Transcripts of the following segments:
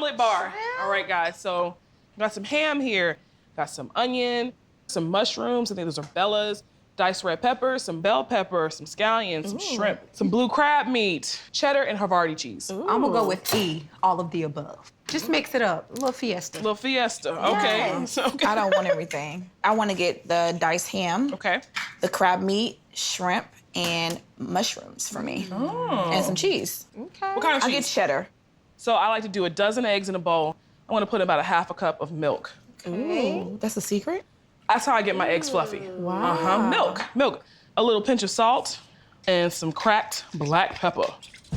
omelet bar. All right, guys, so got some ham here, got some onion, some mushrooms, I think those are bellas, diced red pepper, some bell pepper, some scallions, some shrimp, some blue crab meat, cheddar, and Havarti cheese. I'm gonna go with E, all of the above. Just mix it up, a little fiesta. Little fiesta, okay. Yes. Okay. I don't want everything. I want to get the diced ham, Okay. the crab meat, shrimp, and mushrooms for me. And some cheese. Okay. What kind of I'll cheese? get cheddar. So I like to do a dozen eggs in a bowl. I want to put about a half a cup of milk. Ooh, that's a secret? That's how I get my eggs fluffy. Wow. Milk. A little pinch of salt and some cracked black pepper.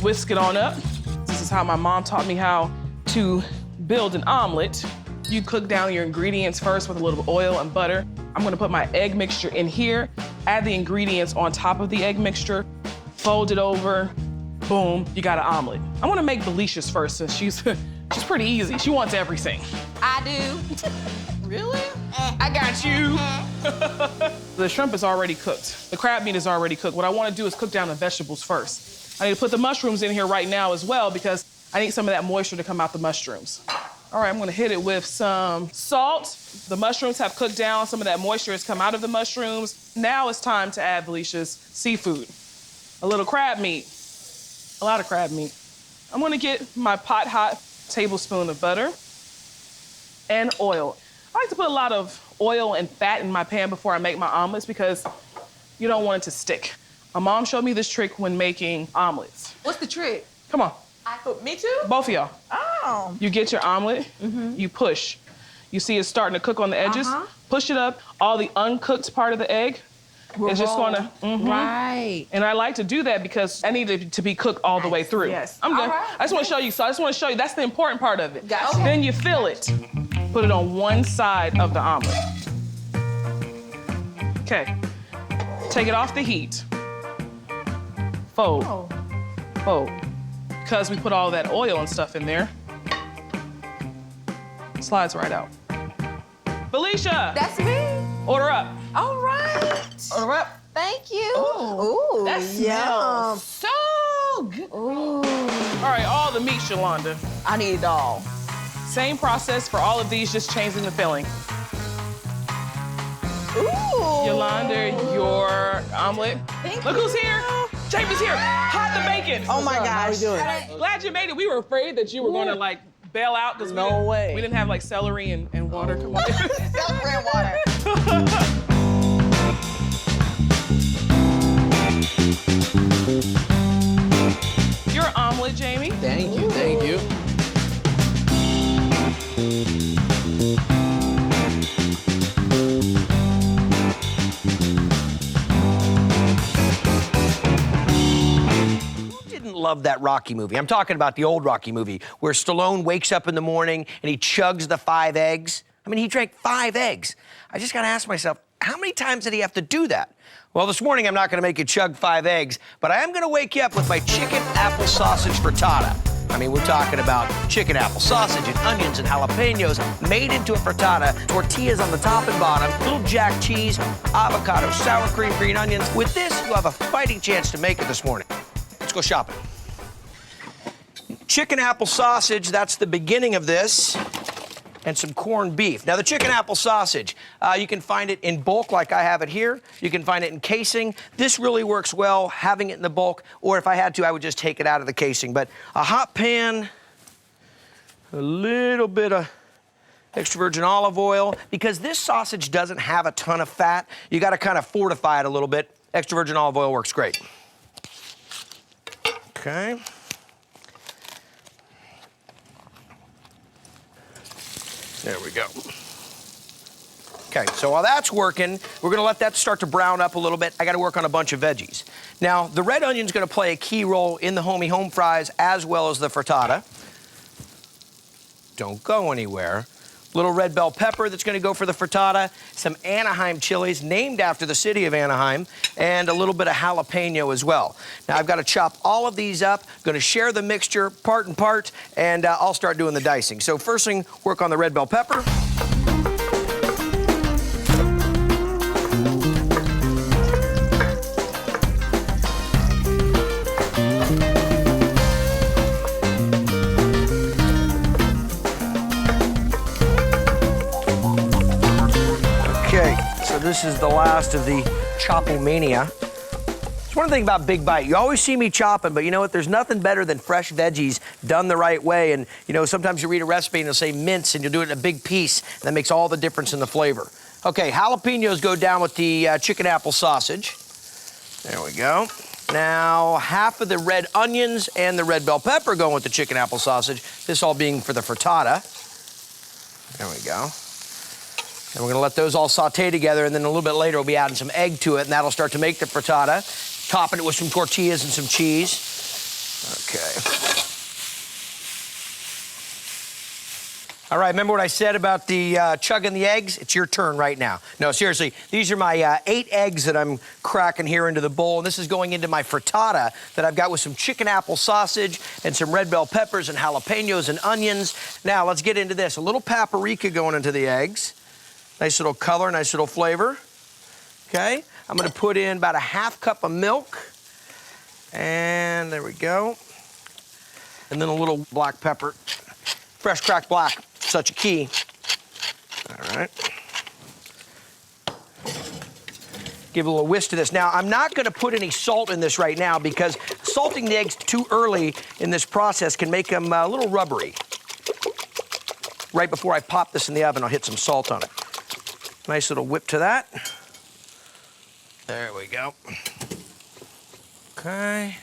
Whisk it on up. This is how my mom taught me how to build an omelet. You cook down your ingredients first with a little oil and butter. I'm gonna put my egg mixture in here, add the ingredients on top of the egg mixture, fold it over, boom, you got an omelet. I wanna make Belicia's first since she's pretty easy. She wants everything. I do. Really? I got you. The shrimp is already cooked. The crab meat is already cooked. What I want to do is cook down the vegetables first. I need to put the mushrooms in here right now as well because I need some of that moisture to come out the mushrooms. All right, I'm gonna hit it with some salt. The mushrooms have cooked down. Some of that moisture has come out of the mushrooms. Now it's time to add Felicia's seafood. A little crab meat, a lot of crab meat. I'm gonna get my pot hot tablespoon of butter and oil. I like to put a lot of oil and fat in my pan before I make my omelets because you don't want it to stick. My mom showed me this trick when making omelets. What's the trick? Come on, Me too? both of y'all. Oh. You get your omelet, you push. You see it's starting to cook on the edges. Push it up. All the uncooked part of the egg is just gonna, Right. And I like to do that because I need it to be cooked all the way through. Yes. I'm good. All right. I just want to show you. So I just want to show you. That's the important part of it. Gotcha. Then you fill it. Put it on one side of the omelet. Okay. Take it off the heat. Fold. Oh. Fold. Because we put all that oil and stuff in there. Slides right out. Felicia! That's me. Order up. All right. Order up. Thank you. Ooh, that yum. smells so good. All right, all the meats, Yolanda. I need it all. Same process for all of these, just changing the filling. Ooh. Yolanda, your omelet. Look who's here. Jamie's here. Hide the bacon. Oh my gosh. Glad you made it. We were afraid that you were going to like bail out because we didn't have like celery and water. Come on. Celery and water. Your omelet, Jamie. Thank you, thank you. Who didn't love that Rocky movie? I'm talking about the old Rocky movie where Stallone wakes up in the morning and he chugs the 5 eggs. I mean, he drank 5 eggs. I just gotta ask myself, how many times did he have to do that? Well, this morning I'm not gonna make you chug 5 eggs, but I am gonna wake you up with my chicken apple sausage frittata. I mean, we're talking about chicken apple sausage and onions and jalapenos made into a frittata, tortillas on the top and bottom, little jack cheese, avocado, sour cream, green onions. With this, you have a fighting chance to make it this morning. Let's go shopping. Chicken apple sausage, that's the beginning of this. And some corned beef. Now, the chicken apple sausage, you can find it in bulk like I have it here. You can find it in casing. This really works well, having it in the bulk, or if I had to, I would just take it out of the casing. But a hot pan, a little bit of extra virgin olive oil, because this sausage doesn't have a ton of fat. You gotta kind of fortify it a little bit. Extra virgin olive oil works great. Okay. There we go. Okay, so while that's working, we're gonna let that start to brown up a little bit. I gotta work on a bunch of veggies. Now, the red onion's gonna play a key role in the homey home fries as well as the frittata. Don't go anywhere. Little red bell pepper that's gonna go for the frittata, some Anaheim chilies named after the city of Anaheim, and a little bit of jalapeno as well. Now I've got to chop all of these up, gonna share the mixture part and part, and I'll start doing the dicing. So first thing, work on the red bell pepper. this is the last of the Chopomania. It's one thing about Big Bite. You always see me chopping, but you know what? There's nothing better than fresh veggies done the right way. And, you know, sometimes you read a recipe and it'll say mince, and you'll do it in a big piece. And that makes all the difference in the flavor. Okay, jalapenos go down with the chicken apple sausage. There we go. Now, half of the red onions and the red bell pepper going with the chicken apple sausage. This all being for the frittata. There we go. And we're gonna let those all saute together, and then a little bit later we'll be adding some egg to it, and that'll start to make the frittata. Topping it with some tortillas and some cheese. Okay. All right, remember what I said about the chugging the eggs? It's your turn right now. No, seriously, these are my 8 eggs that I'm cracking here into the bowl, and this is going into my frittata that I've got with some chicken apple sausage and some red bell peppers and jalapenos and onions. Now, let's get into this. A little paprika going into the eggs. Nice little color, nice little flavor. Okay, I'm gonna put in about a half cup of milk. And there we go. And then a little black pepper. Fresh cracked black, such a key. All right. Give a little whisk to this. Now, I'm not gonna put any salt in this right now because salting the eggs too early in this process can make them a little rubbery. Right before I pop this in the oven, I'll hit some salt on it. Nice little whip to that. There we go. Okay.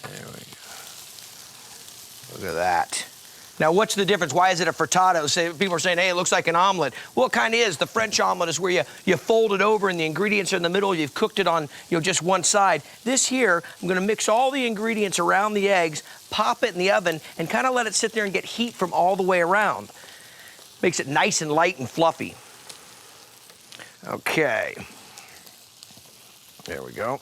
There we go. Look at that. Now, what's the difference? Why is it a frittata? People are saying, hey, it looks like an omelet. Well, it kind of is. The French omelet is where you fold it over and the ingredients are in the middle. You've cooked it on just one side. This here, I'm going to mix all the ingredients around the eggs, pop it in the oven, and kind of let it sit there and get heat from all the way around. Makes it nice and light and fluffy. Okay. There we go.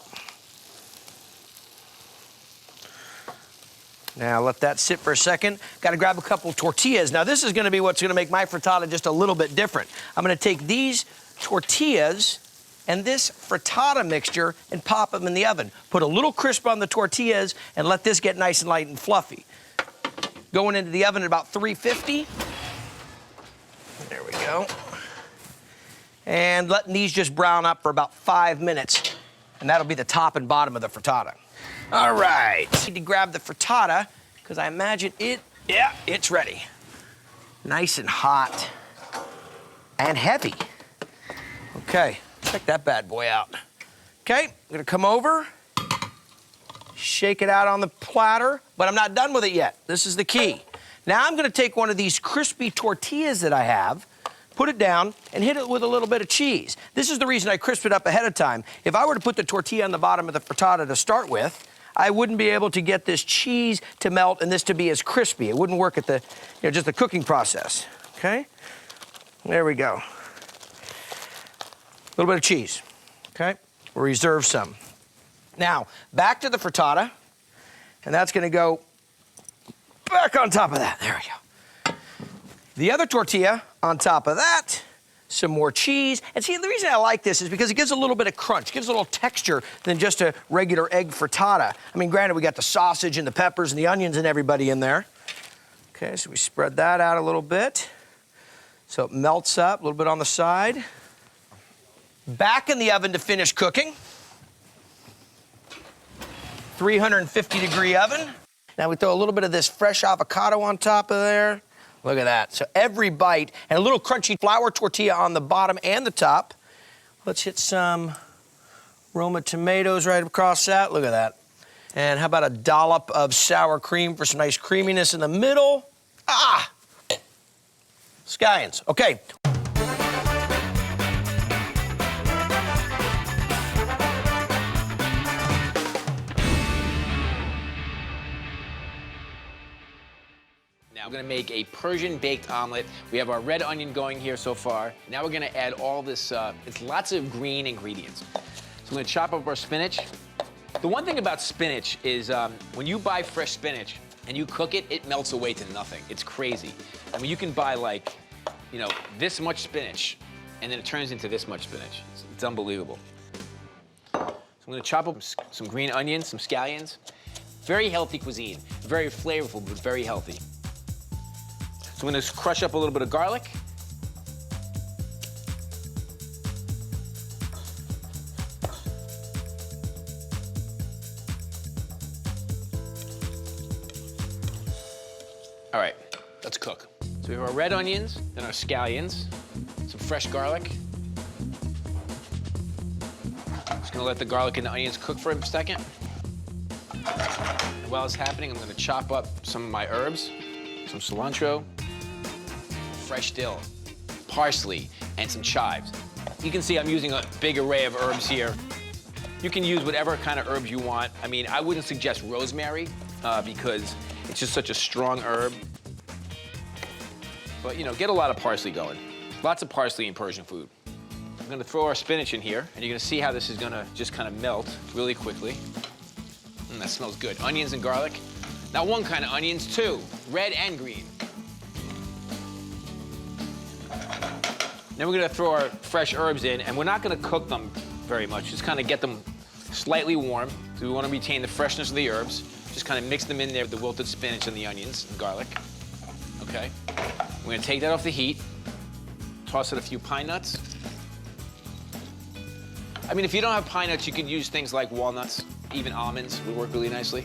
Now let that sit for a second. Got to grab a couple tortillas. Now this is going to be what's going to make my frittata just a little bit different. I'm going to take these tortillas and this frittata mixture and pop them in the oven. Put a little crisp on the tortillas and let this get nice and light and fluffy. Going into the oven at about 350. There we go. And letting these just brown up for about 5 minutes. And that'll be the top and bottom of the frittata. All right. Need to grab the frittata because I imagine it's ready. Nice and hot and heavy. Okay, check that bad boy out. Okay, I'm gonna come over, shake it out on the platter, but I'm not done with it yet. This is the key. Now I'm gonna take one of these crispy tortillas that I have, put it down, and hit it with a little bit of cheese. This is the reason I crisp it up ahead of time. If I were to put the tortilla on the bottom of the frittata to start with, I wouldn't be able to get this cheese to melt and this to be as crispy. It wouldn't work at the, just the cooking process, okay? There we go. A little bit of cheese, okay? We'll reserve some. Now, back to the frittata, and that's gonna go back on top of that. There we go. The other tortilla on top of that, some more cheese. And see, the reason I like this is because it gives a little bit of crunch, gives a little texture than just a regular egg frittata. I mean, granted, we got the sausage and the peppers and the onions and everybody in there. Okay, so we spread that out a little bit. So it melts up, a little bit on the side. Back in the oven to finish cooking. 350-degree oven. Now we throw a little bit of this fresh avocado on top of there. Look at that. So every bite, and a little crunchy flour tortilla on the bottom and the top. Let's hit some Roma tomatoes right across that. Look at that. And how about a dollop of sour cream for some nice creaminess in the middle? Ah! Scallions. Okay. Now we're gonna make a Persian baked omelet. We have our red onion going here so far. Now we're gonna add all this, it's lots of green ingredients. So we're gonna chop up our spinach. The one thing about spinach is when you buy fresh spinach and you cook it, it melts away to nothing. It's crazy. I mean, you can buy like, this much spinach and then it turns into this much spinach. It's unbelievable. So I'm gonna chop up some green onions, some scallions. Very healthy cuisine, very flavorful, but very healthy. So I'm gonna crush up a little bit of garlic. All right, let's cook. So we have our red onions, then our scallions, some fresh garlic. Just gonna let the garlic and the onions cook for a second. And while it's happening, I'm gonna chop up some of my herbs, some cilantro, fresh dill, parsley, and some chives. You can see I'm using a big array of herbs here. You can use whatever kind of herbs you want. I mean, I wouldn't suggest rosemary because it's just such a strong herb. But, you know, get a lot of parsley going. Lots of parsley in Persian food. I'm gonna throw our spinach in here, and you're gonna see how this is gonna just kind of melt really quickly. That smells good. Onions and garlic. Not one kind of onions, two, red and green. Then we're gonna throw our fresh herbs in, and we're not gonna cook them very much, just kind of get them slightly warm. So we wanna retain the freshness of the herbs. Just kind of mix them in there with the wilted spinach and the onions and garlic. Okay. We're gonna take that off the heat, toss in a few pine nuts. I mean, if you don't have pine nuts, you could use things like walnuts, even almonds would work really nicely.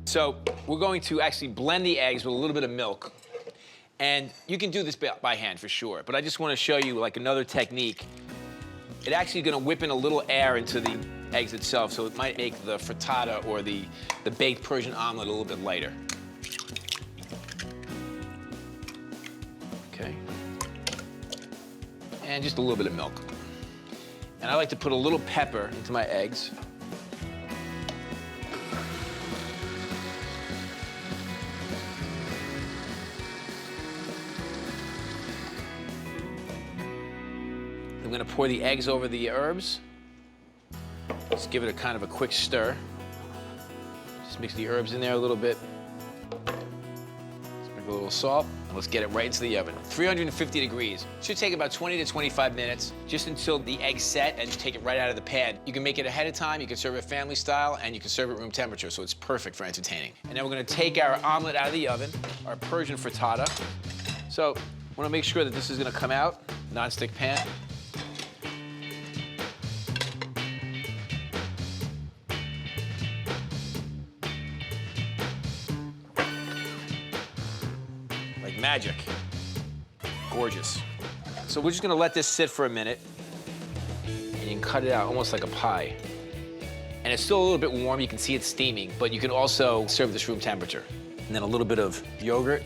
So we're going to actually blend the eggs with a little bit of milk. And you can do this by hand for sure, but I just want to show you like another technique. It actually is going to whip in a little air into the eggs itself, so it might make the frittata or the baked Persian omelet a little bit lighter. Okay. And just a little bit of milk. And I like to put a little pepper into my eggs. I'm gonna pour the eggs over the herbs. Just give it a kind of a quick stir. Just mix the herbs in there a little bit. Sprinkle a little salt, and let's get it right into the oven. 350 degrees. Should take about 20 to 25 minutes, just until the eggs set and you take it right out of the pan. You can make it ahead of time, you can serve it family style, and you can serve it room temperature, so it's perfect for entertaining. And then we're gonna take our omelet out of the oven, our Persian frittata. So, wanna make sure that this is gonna come out, non-stick pan. Magic. Gorgeous. So we're just gonna let this sit for a minute, and you can cut it out almost like a pie. And it's still a little bit warm, you can see it steaming, but you can also serve this room temperature. And then a little bit of yogurt.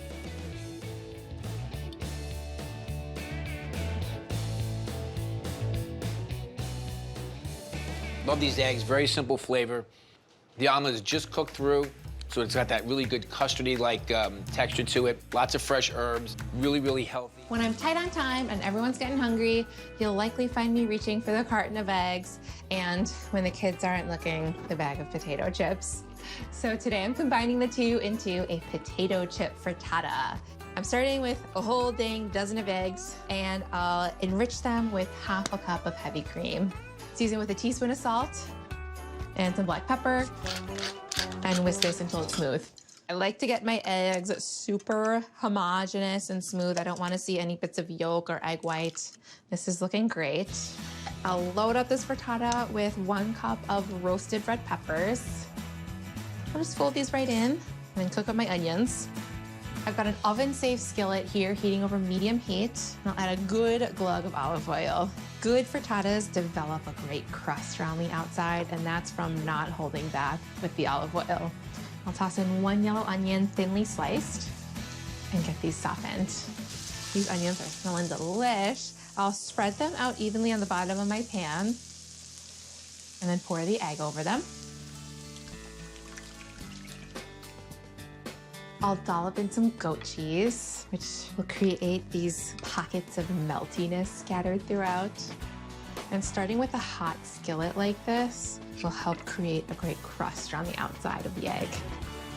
Love these eggs, very simple flavor. The omelet is just cooked through. So it's got that really good custardy-like texture to it. Lots of fresh herbs, really, really healthy. When I'm tight on time and everyone's getting hungry, you'll likely find me reaching for the carton of eggs, and when the kids aren't looking, the bag of potato chips. So today I'm combining the two into a potato chip frittata. I'm starting with a whole dang dozen of eggs, and I'll enrich them with half a cup of heavy cream. Season with a teaspoon of salt and some black pepper, and whisk this until it's smooth. I like to get my eggs super homogeneous and smooth. I don't want to see any bits of yolk or egg white. This is looking great. I'll load up this frittata with 1 cup of roasted red peppers. I'll just fold these right in and then cook up my onions. I've got an oven-safe skillet here heating over medium heat. And I'll add a good glug of olive oil. Good frittatas develop a great crust around the outside, and that's from not holding back with the olive oil. I'll toss in 1 yellow onion, thinly sliced, and get these softened. These onions are smelling delish. I'll spread them out evenly on the bottom of my pan, and then pour the egg over them. I'll dollop in some goat cheese, which will create these pockets of meltiness scattered throughout. And starting with a hot skillet like this will help create a great crust around the outside of the egg.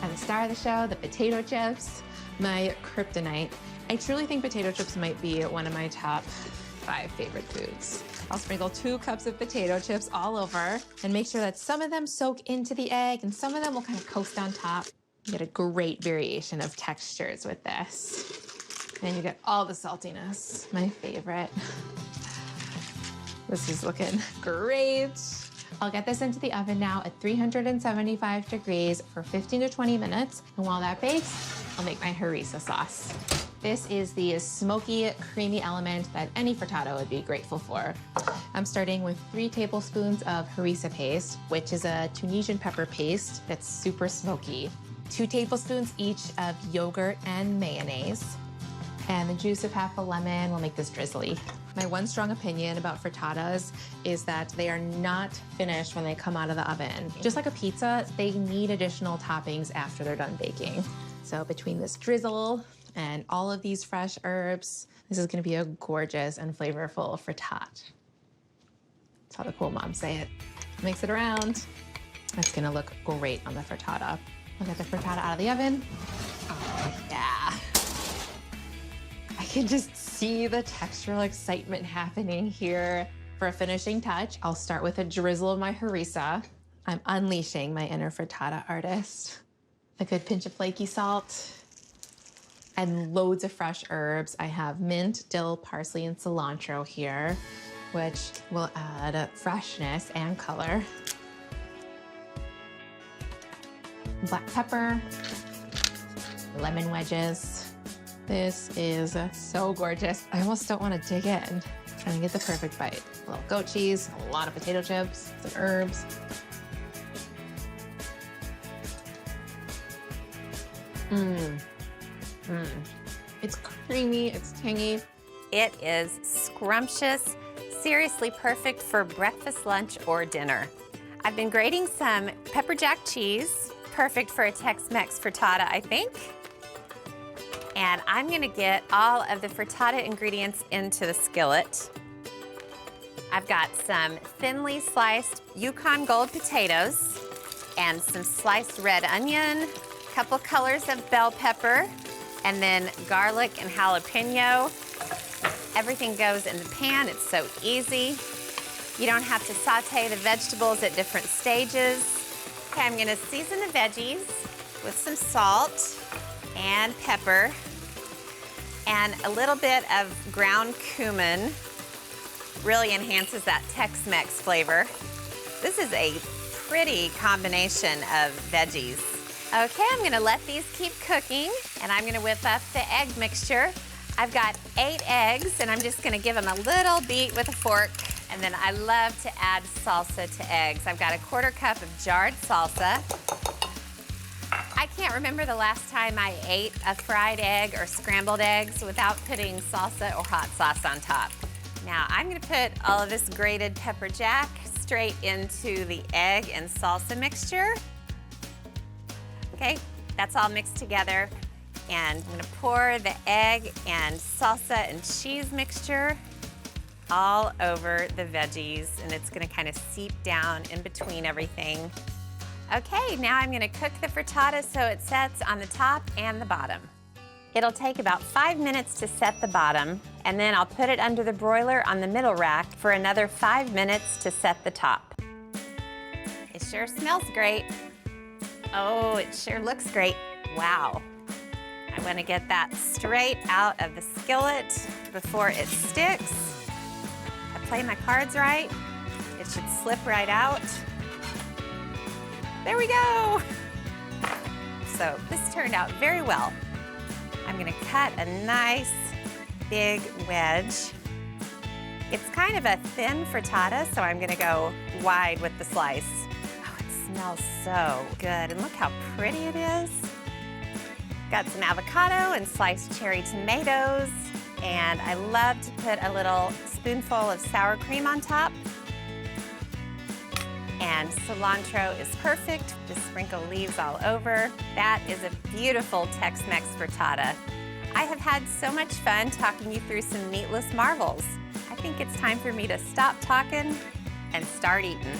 And the star of the show, the potato chips, my kryptonite. I truly think potato chips might be one of my top 5 favorite foods. I'll sprinkle 2 cups of potato chips all over and make sure that some of them soak into the egg and some of them will kind of coast on top. You get a great variation of textures with this. And you get all the saltiness, my favorite. This is looking great. I'll get this into the oven now at 375 degrees for 15 to 20 minutes. And while that bakes, I'll make my harissa sauce. This is the smoky, creamy element that any frittata would be grateful for. I'm starting with 3 tablespoons of harissa paste, which is a Tunisian pepper paste that's super smoky. 2 tablespoons each of yogurt and mayonnaise. And the juice of half a lemon will make this drizzly. My one strong opinion about frittatas is that they are not finished when they come out of the oven. Just like a pizza, they need additional toppings after they're done baking. So between this drizzle and all of these fresh herbs, this is gonna be a gorgeous and flavorful frittata. That's how the cool moms say it. Mix it around. It's gonna look great on the frittata. I'll get the frittata out of the oven. Oh, yeah. I can just see the textural excitement happening here. For a finishing touch, I'll start with a drizzle of my harissa. I'm unleashing my inner frittata artist. A good pinch of flaky salt and loads of fresh herbs. I have mint, dill, parsley, and cilantro here, which will add freshness and color. Black pepper, lemon wedges. This is so gorgeous. I almost don't want to dig in. I'm trying to get the perfect bite. A little goat cheese, a lot of potato chips, some herbs. It's creamy, it's tangy. It is scrumptious, seriously perfect for breakfast, lunch, or dinner. I've been grating some pepper jack cheese, perfect for a Tex-Mex frittata, I think. And I'm gonna get all of the frittata ingredients into the skillet. I've got some thinly sliced Yukon Gold potatoes and some sliced red onion, a couple colors of bell pepper, and then garlic and jalapeno. Everything goes in the pan, it's so easy. You don't have to saute the vegetables at different stages. Okay, I'm gonna season the veggies with some salt and pepper and a little bit of ground cumin. Really enhances that Tex-Mex flavor. This is a pretty combination of veggies. Okay, I'm gonna let these keep cooking and I'm gonna whip up the egg mixture. I've got 8 eggs and I'm just gonna give them a little beat with a fork. And then I love to add salsa to eggs. I've got a 1/4 cup of jarred salsa. I can't remember the last time I ate a fried egg or scrambled eggs without putting salsa or hot sauce on top. Now I'm gonna put all of this grated pepper jack straight into the egg and salsa mixture. Okay, that's all mixed together. And I'm gonna pour the egg and salsa and cheese mixture all over the veggies, and it's gonna kind of seep down in between everything. Okay, now I'm gonna cook the frittata so it sets on the top and the bottom. It'll take about 5 minutes to set the bottom, and then I'll put it under the broiler on the middle rack for another 5 minutes to set the top. It sure smells great. Oh, it sure looks great. Wow. I wanna get that straight out of the skillet before it sticks. I play my cards right. It should slip right out. There we go. So this turned out very well. I'm gonna cut a nice big wedge. It's kind of a thin frittata, so I'm gonna go wide with the slice. Oh, it smells so good, and look how pretty it is. Got some avocado and sliced cherry tomatoes, and I love to put a little spoonful of sour cream on top. And cilantro is perfect. Just sprinkle leaves all over. That is a beautiful Tex-Mex frittata. I have had so much fun talking you through some meatless marvels. I think it's time for me to stop talking and start eating.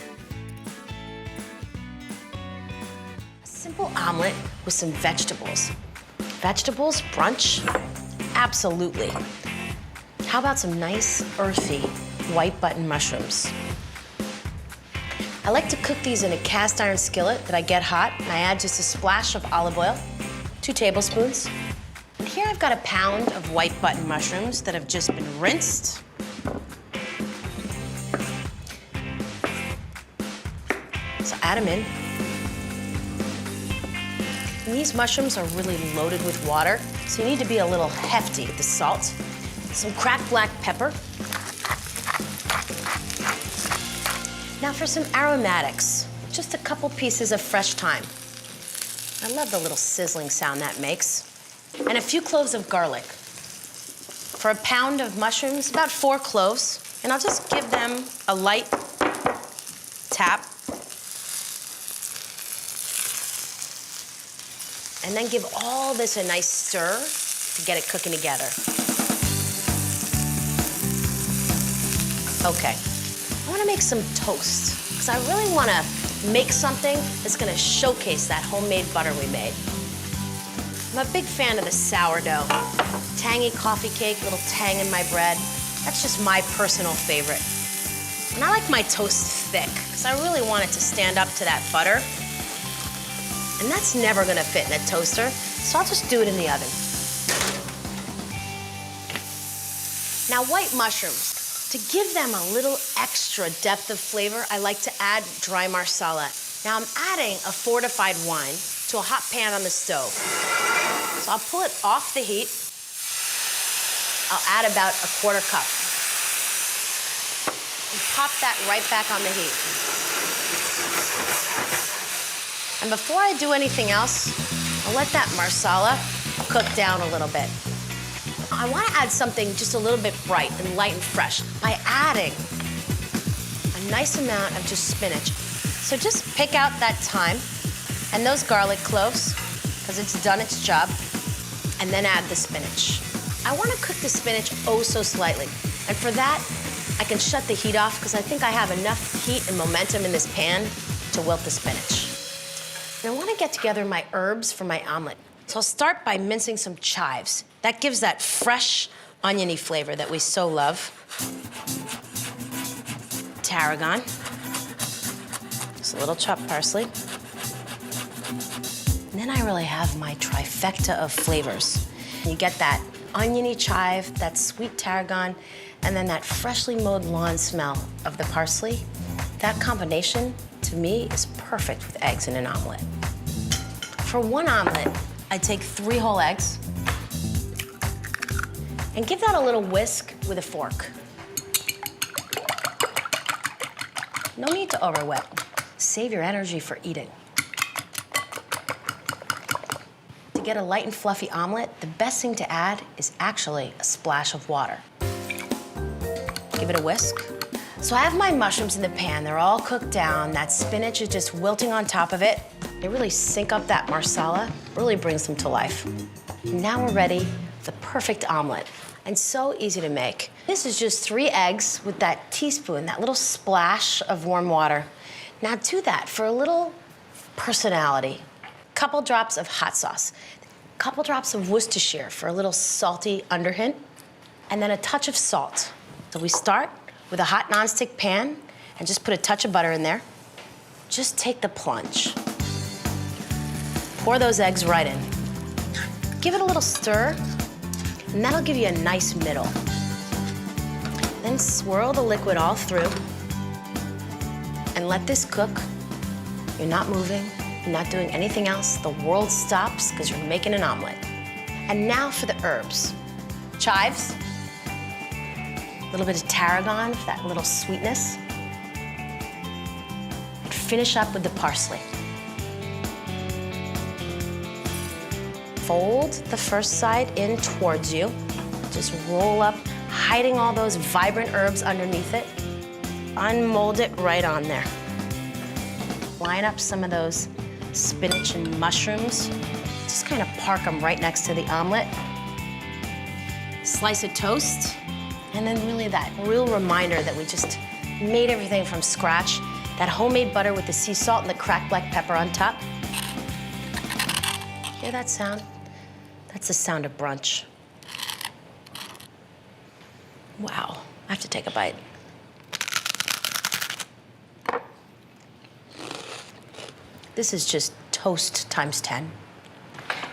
A simple omelet with some vegetables. Vegetables, brunch? Absolutely. How about some nice, earthy, white button mushrooms? I like to cook these in a cast iron skillet that I get hot, and I add just a splash of olive oil, 2 tablespoons. And here I've got a pound of white button mushrooms that have just been rinsed. So add them in. And these mushrooms are really loaded with water, so you need to be a little hefty with the salt. Some cracked black pepper. Now for some aromatics, just a couple pieces of fresh thyme. I love the little sizzling sound that makes. And a few cloves of garlic. For a pound of mushrooms, about 4 cloves. And I'll just give them a light tap. And then give all this a nice stir to get it cooking together. Okay, I wanna make some toast, because I really wanna make something that's gonna showcase that homemade butter we made. I'm a big fan of the sourdough. Tangy coffee cake, little tang in my bread. That's just my personal favorite. And I like my toast thick, because I really want it to stand up to that butter. And that's never gonna fit in a toaster, so I'll just do it in the oven. Now, white mushrooms. To give them a little extra depth of flavor, I like to add dry Masala. Now, I'm adding a fortified wine to a hot pan on the stove. So I'll pull it off the heat. I'll add about a 1/4 cup. And pop that right back on the heat. And before I do anything else, I'll let that Masala cook down a little bit. I want to add something just a little bit bright and light and fresh by adding a nice amount of just spinach. So just pick out that thyme and those garlic cloves, because it's done its job, and then add the spinach. I want to cook the spinach oh so slightly. And for that, I can shut the heat off because I think I have enough heat and momentum in this pan to wilt the spinach. And I want to get together my herbs for my omelet. So I'll start by mincing some chives. That gives that fresh, oniony flavor that we so love. Tarragon. Just a little chopped parsley. And then I really have my trifecta of flavors. You get that oniony chive, that sweet tarragon, and then that freshly mowed lawn smell of the parsley. That combination, to me, is perfect with eggs in an omelet. For one omelet, I take 3 whole eggs and give that a little whisk with a fork. No need to overwhelm. Save your energy for eating. To get a light and fluffy omelet, the best thing to add is actually a splash of water. Give it a whisk. So I have my mushrooms in the pan. They're all cooked down. That spinach is just wilting on top of it. They really sink up that Masala, really brings them to life. Now we're ready for the perfect omelet, and so easy to make. This is just 3 eggs with that teaspoon, that little splash of warm water. Now do that for a little personality. Couple drops of hot sauce, couple drops of Worcestershire for a little salty underhint, and then a touch of salt. So we start with a hot nonstick pan and just put a touch of butter in there. Just take the plunge. Pour those eggs right in. Give it a little stir, and that'll give you a nice middle. Then swirl the liquid all through and let this cook. You're not moving, you're not doing anything else. The world stops because you're making an omelet. And now for the herbs. Chives, a little bit of tarragon for that little sweetness. And finish up with the parsley. Fold the first side in towards you. Just roll up, hiding all those vibrant herbs underneath it. Unmold it right on there. Line up some of those spinach and mushrooms. Just kind of park them right next to the omelet. Slice of toast, and then really that real reminder that we just made everything from scratch. That homemade butter with the sea salt and the cracked black pepper on top. Hear that sound? That's the sound of brunch. Wow, I have to take a bite. This is just toast times 10.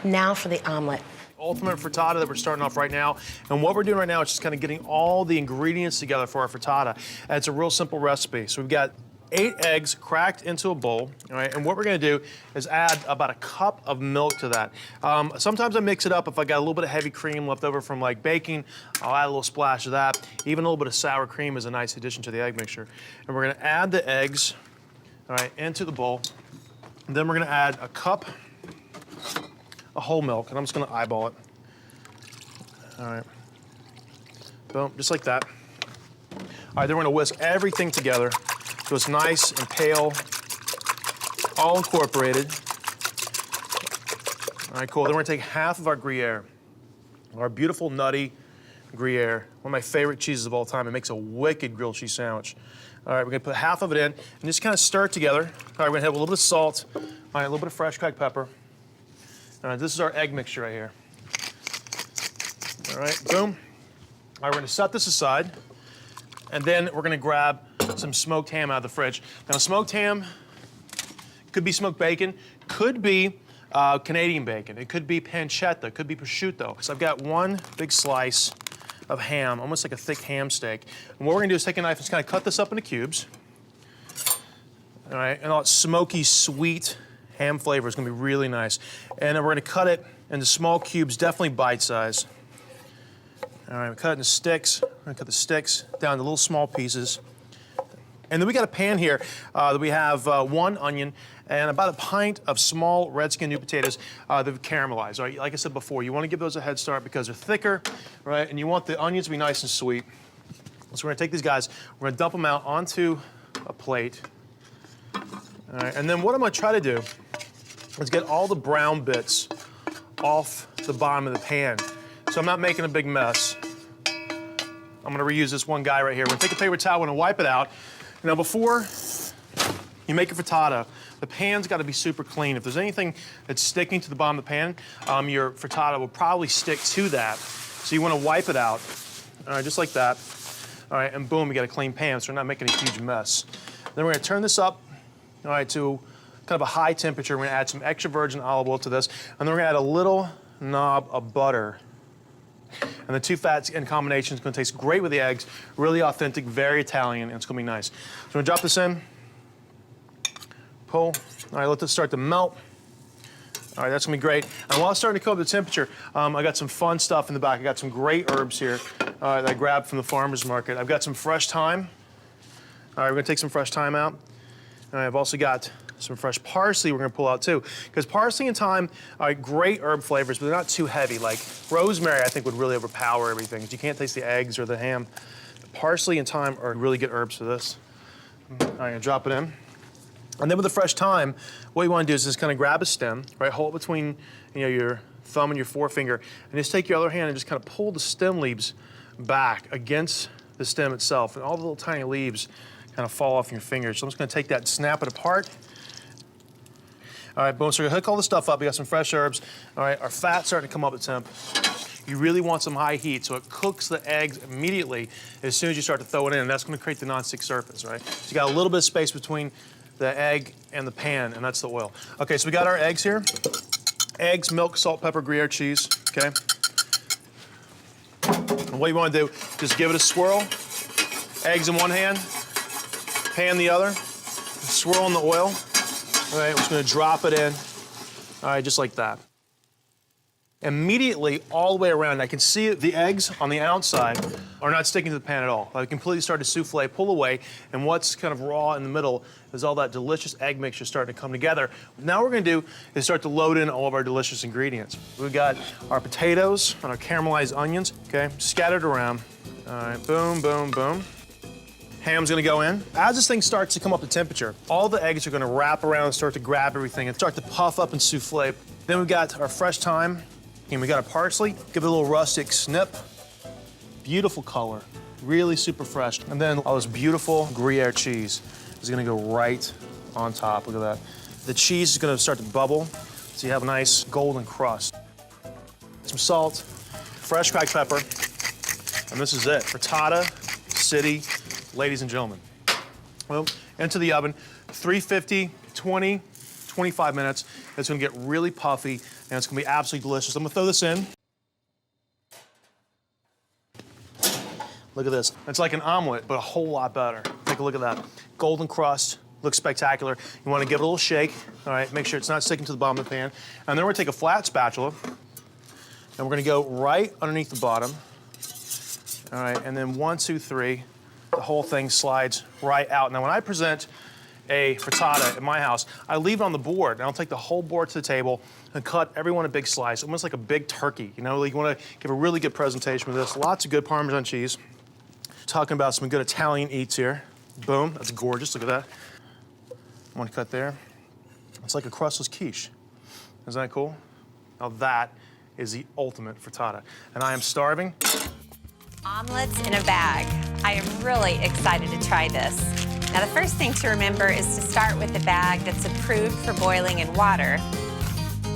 Now for the omelet. Ultimate frittata that we're starting off right now. And what we're doing right now is just kind of getting all the ingredients together for our frittata. And it's a real simple recipe. So we've got 8 eggs cracked into a bowl, all right? And what we're gonna do is add about a cup of milk to that. Sometimes I mix it up. If I got a little bit of heavy cream left over from like baking, I'll add a little splash of that. Even a little bit of sour cream is a nice addition to the egg mixture. And we're gonna add the eggs, all right, into the bowl. And then we're gonna add a cup of whole milk, and I'm just gonna eyeball it. All right, boom, just like that. All right, then we're gonna whisk everything together so it's nice and pale, all incorporated. All right, cool. Then we're gonna take half of our Gruyere, our beautiful nutty Gruyere, one of my favorite cheeses of all time. It makes a wicked grilled cheese sandwich. All right, we're gonna put half of it in and just kind of stir it together. All right, we're gonna have a little bit of salt, all right, a little bit of fresh cracked pepper. All right, this is our egg mixture right here. All right, boom. All right, we're gonna set this aside, and then we're gonna grab some smoked ham out of the fridge. Now, smoked ham could be smoked bacon, could be Canadian bacon, it could be pancetta, could be prosciutto. So I've got one big slice of ham, almost like a thick ham steak. And what we're gonna do is take a knife and just kind of cut this up into cubes. All right, and all that smoky, sweet ham flavor is gonna be really nice. And then we're gonna cut it into small cubes, definitely bite size. All right, we cut it into sticks. We're gonna cut the sticks down to little small pieces. And then we got a pan here that we have 1 onion and about a pint of small red skin new potatoes that we've caramelized. Right? Like I said before, you want to give those a head start because they're thicker, right? And you want the onions to be nice and sweet. So we're gonna take these guys, we're gonna dump them out onto a plate. All right, and then what I'm gonna try to do is get all the brown bits off the bottom of the pan. So I'm not making a big mess. I'm gonna reuse this one guy right here. We're gonna take a paper towel, we're gonna wipe it out. Now, before you make a frittata, the pan's gotta be super clean. If there's anything that's sticking to the bottom of the pan, your frittata will probably stick to that. So you wanna wipe it out, all right, just like that. All right, and boom, you got a clean pan, so we're not making a huge mess. Then we're gonna turn this up, all right, to kind of a high temperature. We're gonna add some extra virgin olive oil to this, and then we're gonna add a little knob of butter. And the 2 fats in combination is gonna taste great with the eggs, really authentic, very Italian, and it's gonna be nice. So we're gonna drop this in, pull. All right, let this start to melt. All right, that's gonna be great. And while it's starting to cook up the temperature, I got some fun stuff in the back. I got some great herbs here that I grabbed from the farmer's market. I've got some fresh thyme. All right, we're gonna take some fresh thyme out. And I've also got some fresh parsley we're gonna pull out too. Because parsley and thyme are great herb flavors, but they're not too heavy. Like rosemary, I think, would really overpower everything. You can't taste the eggs or the ham. Parsley and thyme are really good herbs for this. All right, I'm gonna drop it in. And then with the fresh thyme, what you wanna do is just kind of grab a stem, right? Hold it between your thumb and your forefinger, and just take your other hand and just kind of pull the stem leaves back against the stem itself. And all the little tiny leaves kind of fall off your fingers. So I'm just gonna take that and snap it apart. All right, boom, so we're gonna hook all the stuff up. We got some fresh herbs. All right, our fat's starting to come up at temp. You really want some high heat, so it cooks the eggs immediately as soon as you start to throw it in, and that's gonna create the nonstick surface, right? So you got a little bit of space between the egg and the pan, and that's the oil. Okay, so we got our eggs here. Eggs, milk, salt, pepper, Gruyere cheese, okay? And what you wanna do, just give it a swirl. Eggs in one hand, pan the other, swirl in the oil. All right, we're just gonna drop it in, all right, just like that. Immediately, all the way around, I can see the eggs on the outside are not sticking to the pan at all. I completely started to souffle, pull away, and what's kind of raw in the middle is all that delicious egg mixture starting to come together. Now what we're gonna do is start to load in all of our delicious ingredients. We've got our potatoes and our caramelized onions, okay, scattered around. All right, boom, boom, boom. Ham's gonna go in. As this thing starts to come up to temperature, all the eggs are gonna wrap around and start to grab everything and start to puff up and souffle. Then we've got our fresh thyme, and we got our parsley. Give it a little rustic snip. Beautiful color, really super fresh. And then all this beautiful Gruyere cheese is gonna go right on top. Look at that. The cheese is gonna start to bubble, so you have a nice golden crust. Some salt, fresh cracked pepper, and this is it. Frittata City. Ladies and gentlemen, well, into the oven, 350, 20, 25 minutes. It's gonna get really puffy, and it's gonna be absolutely delicious. I'm gonna throw this in. Look at this. It's like an omelet, but a whole lot better. Take Take a look at that. Golden crust, looks spectacular. You want to give it a little shake, all right? Make sure it's not sticking to the bottom of the pan. And then we're gonna take a flat spatula, and we're gonna go right underneath the bottom. All right, and then 1, 2, 3, the whole thing slides right out. Now, when I present a frittata at my house, I leave it on the board, and I'll take the whole board to the table and cut everyone a big slice, almost like a big turkey. You know, you want to give a really good presentation with this. Lots of good Parmesan cheese. Talking about some good Italian eats here. Boom, that's gorgeous. Look at that. One cut there. It's like a crustless quiche. Isn't that cool? Now that is the ultimate frittata, and I am starving. Omelets in a bag. I am really excited to try this. Now, the first thing to remember is to start with a bag that's approved for boiling in water.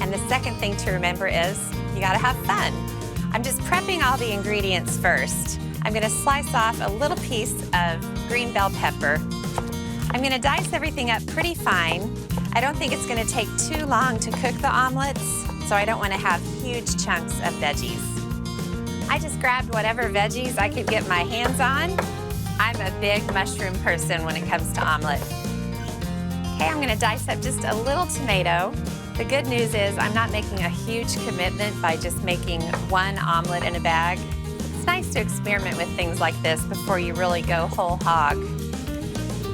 And the second thing to remember is you gotta have fun. I'm just prepping all the ingredients first. I'm gonna slice off a little piece of green bell pepper. I'm gonna dice everything up pretty fine. I don't think it's gonna take too long to cook the omelets, so I don't wanna have huge chunks of veggies. I just grabbed whatever veggies I could get my hands on. I'm a big mushroom person when it comes to omelet. Okay, I'm gonna dice up just a little tomato. The good news is I'm not making a huge commitment by just making one omelet in a bag. It's nice to experiment with things like this before you really go whole hog.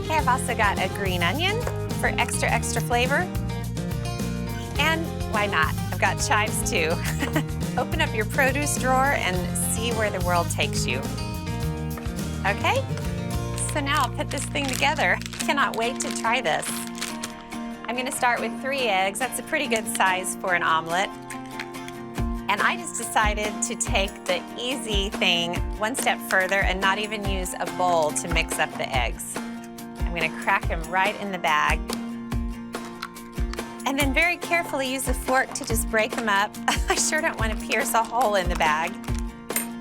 Okay, I've also got a green onion for extra flavor. And why not? I've got chives too. Open up your produce drawer and see where the world takes you. Okay, so now I'll put this thing together. Cannot wait to try this. I'm gonna start with 3 eggs. That's a pretty good size for an omelet. And I just decided to take the easy thing one step further and not even use a bowl to mix up the eggs. I'm gonna crack them right in the bag. And then very carefully use a fork to just break them up. I sure don't want to pierce a hole in the bag.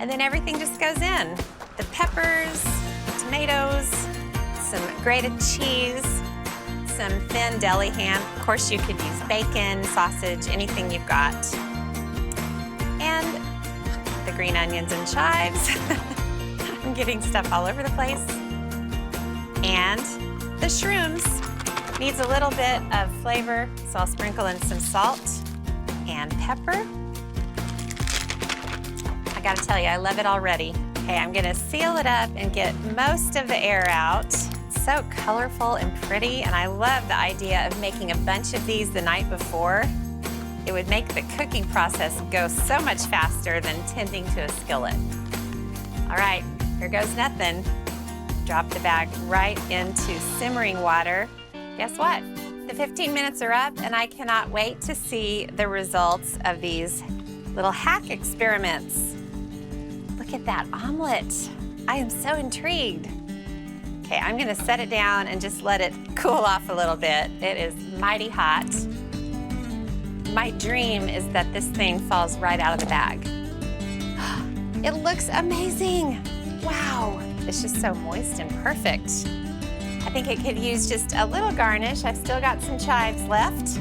And then everything just goes in. The peppers, tomatoes, some grated cheese, some thin deli ham. Of course, you could use bacon, sausage, anything you've got. And the green onions and chives. I'm getting stuff all over the place. And the shrooms. Needs a little bit of flavor, so I'll sprinkle in some salt and pepper. I gotta tell you, I love it already. Okay, I'm gonna seal it up and get most of the air out. It's so colorful and pretty, and I love the idea of making a bunch of these the night before. It would make the cooking process go so much faster than tending to a skillet. All right, here goes nothing. Drop the bag right into simmering water. Guess what? The 15 minutes are up, and I cannot wait to see the results of these little hack experiments. Look at that omelet. I am so intrigued. Okay, I'm gonna set it down and just let it cool off a little bit. It is mighty hot. My dream is that this thing falls right out of the bag. It looks amazing. Wow, it's just so moist and perfect. I think it could use just a little garnish. I've still got some chives left.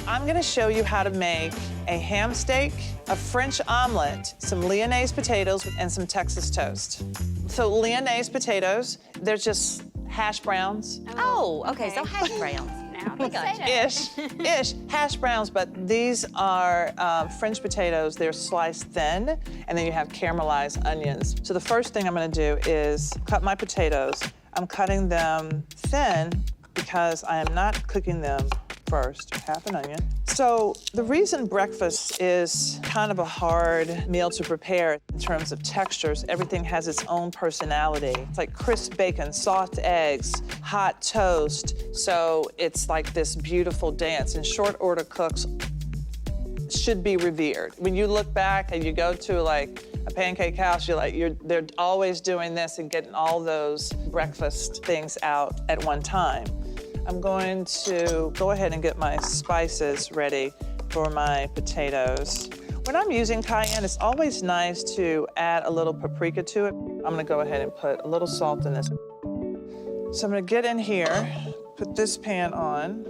I'm gonna show you how to make a ham steak, a French omelet, some Lyonnaise potatoes, and some Texas toast. So Lyonnaise potatoes, they're just hash browns. Oh, okay, so hash browns. Now, Ish, hash browns, but these are French potatoes. They're sliced thin, and then you have caramelized onions. So the first thing I'm gonna do is cut my potatoes. I'm cutting them thin because I am not cooking them first, half an onion. So the reason breakfast is kind of a hard meal to prepare in terms of textures, everything has its own personality. It's like crisp bacon, soft eggs, hot toast. So it's like this beautiful dance, and short order cooks should be revered. When you look back and you go to like a pancake house, they're always doing this and getting all those breakfast things out at one time. I'm going to go ahead and get my spices ready for my potatoes. When I'm using cayenne, it's always nice to add a little paprika to it. I'm gonna go ahead and put a little salt in this. So I'm gonna get in here, put this pan on.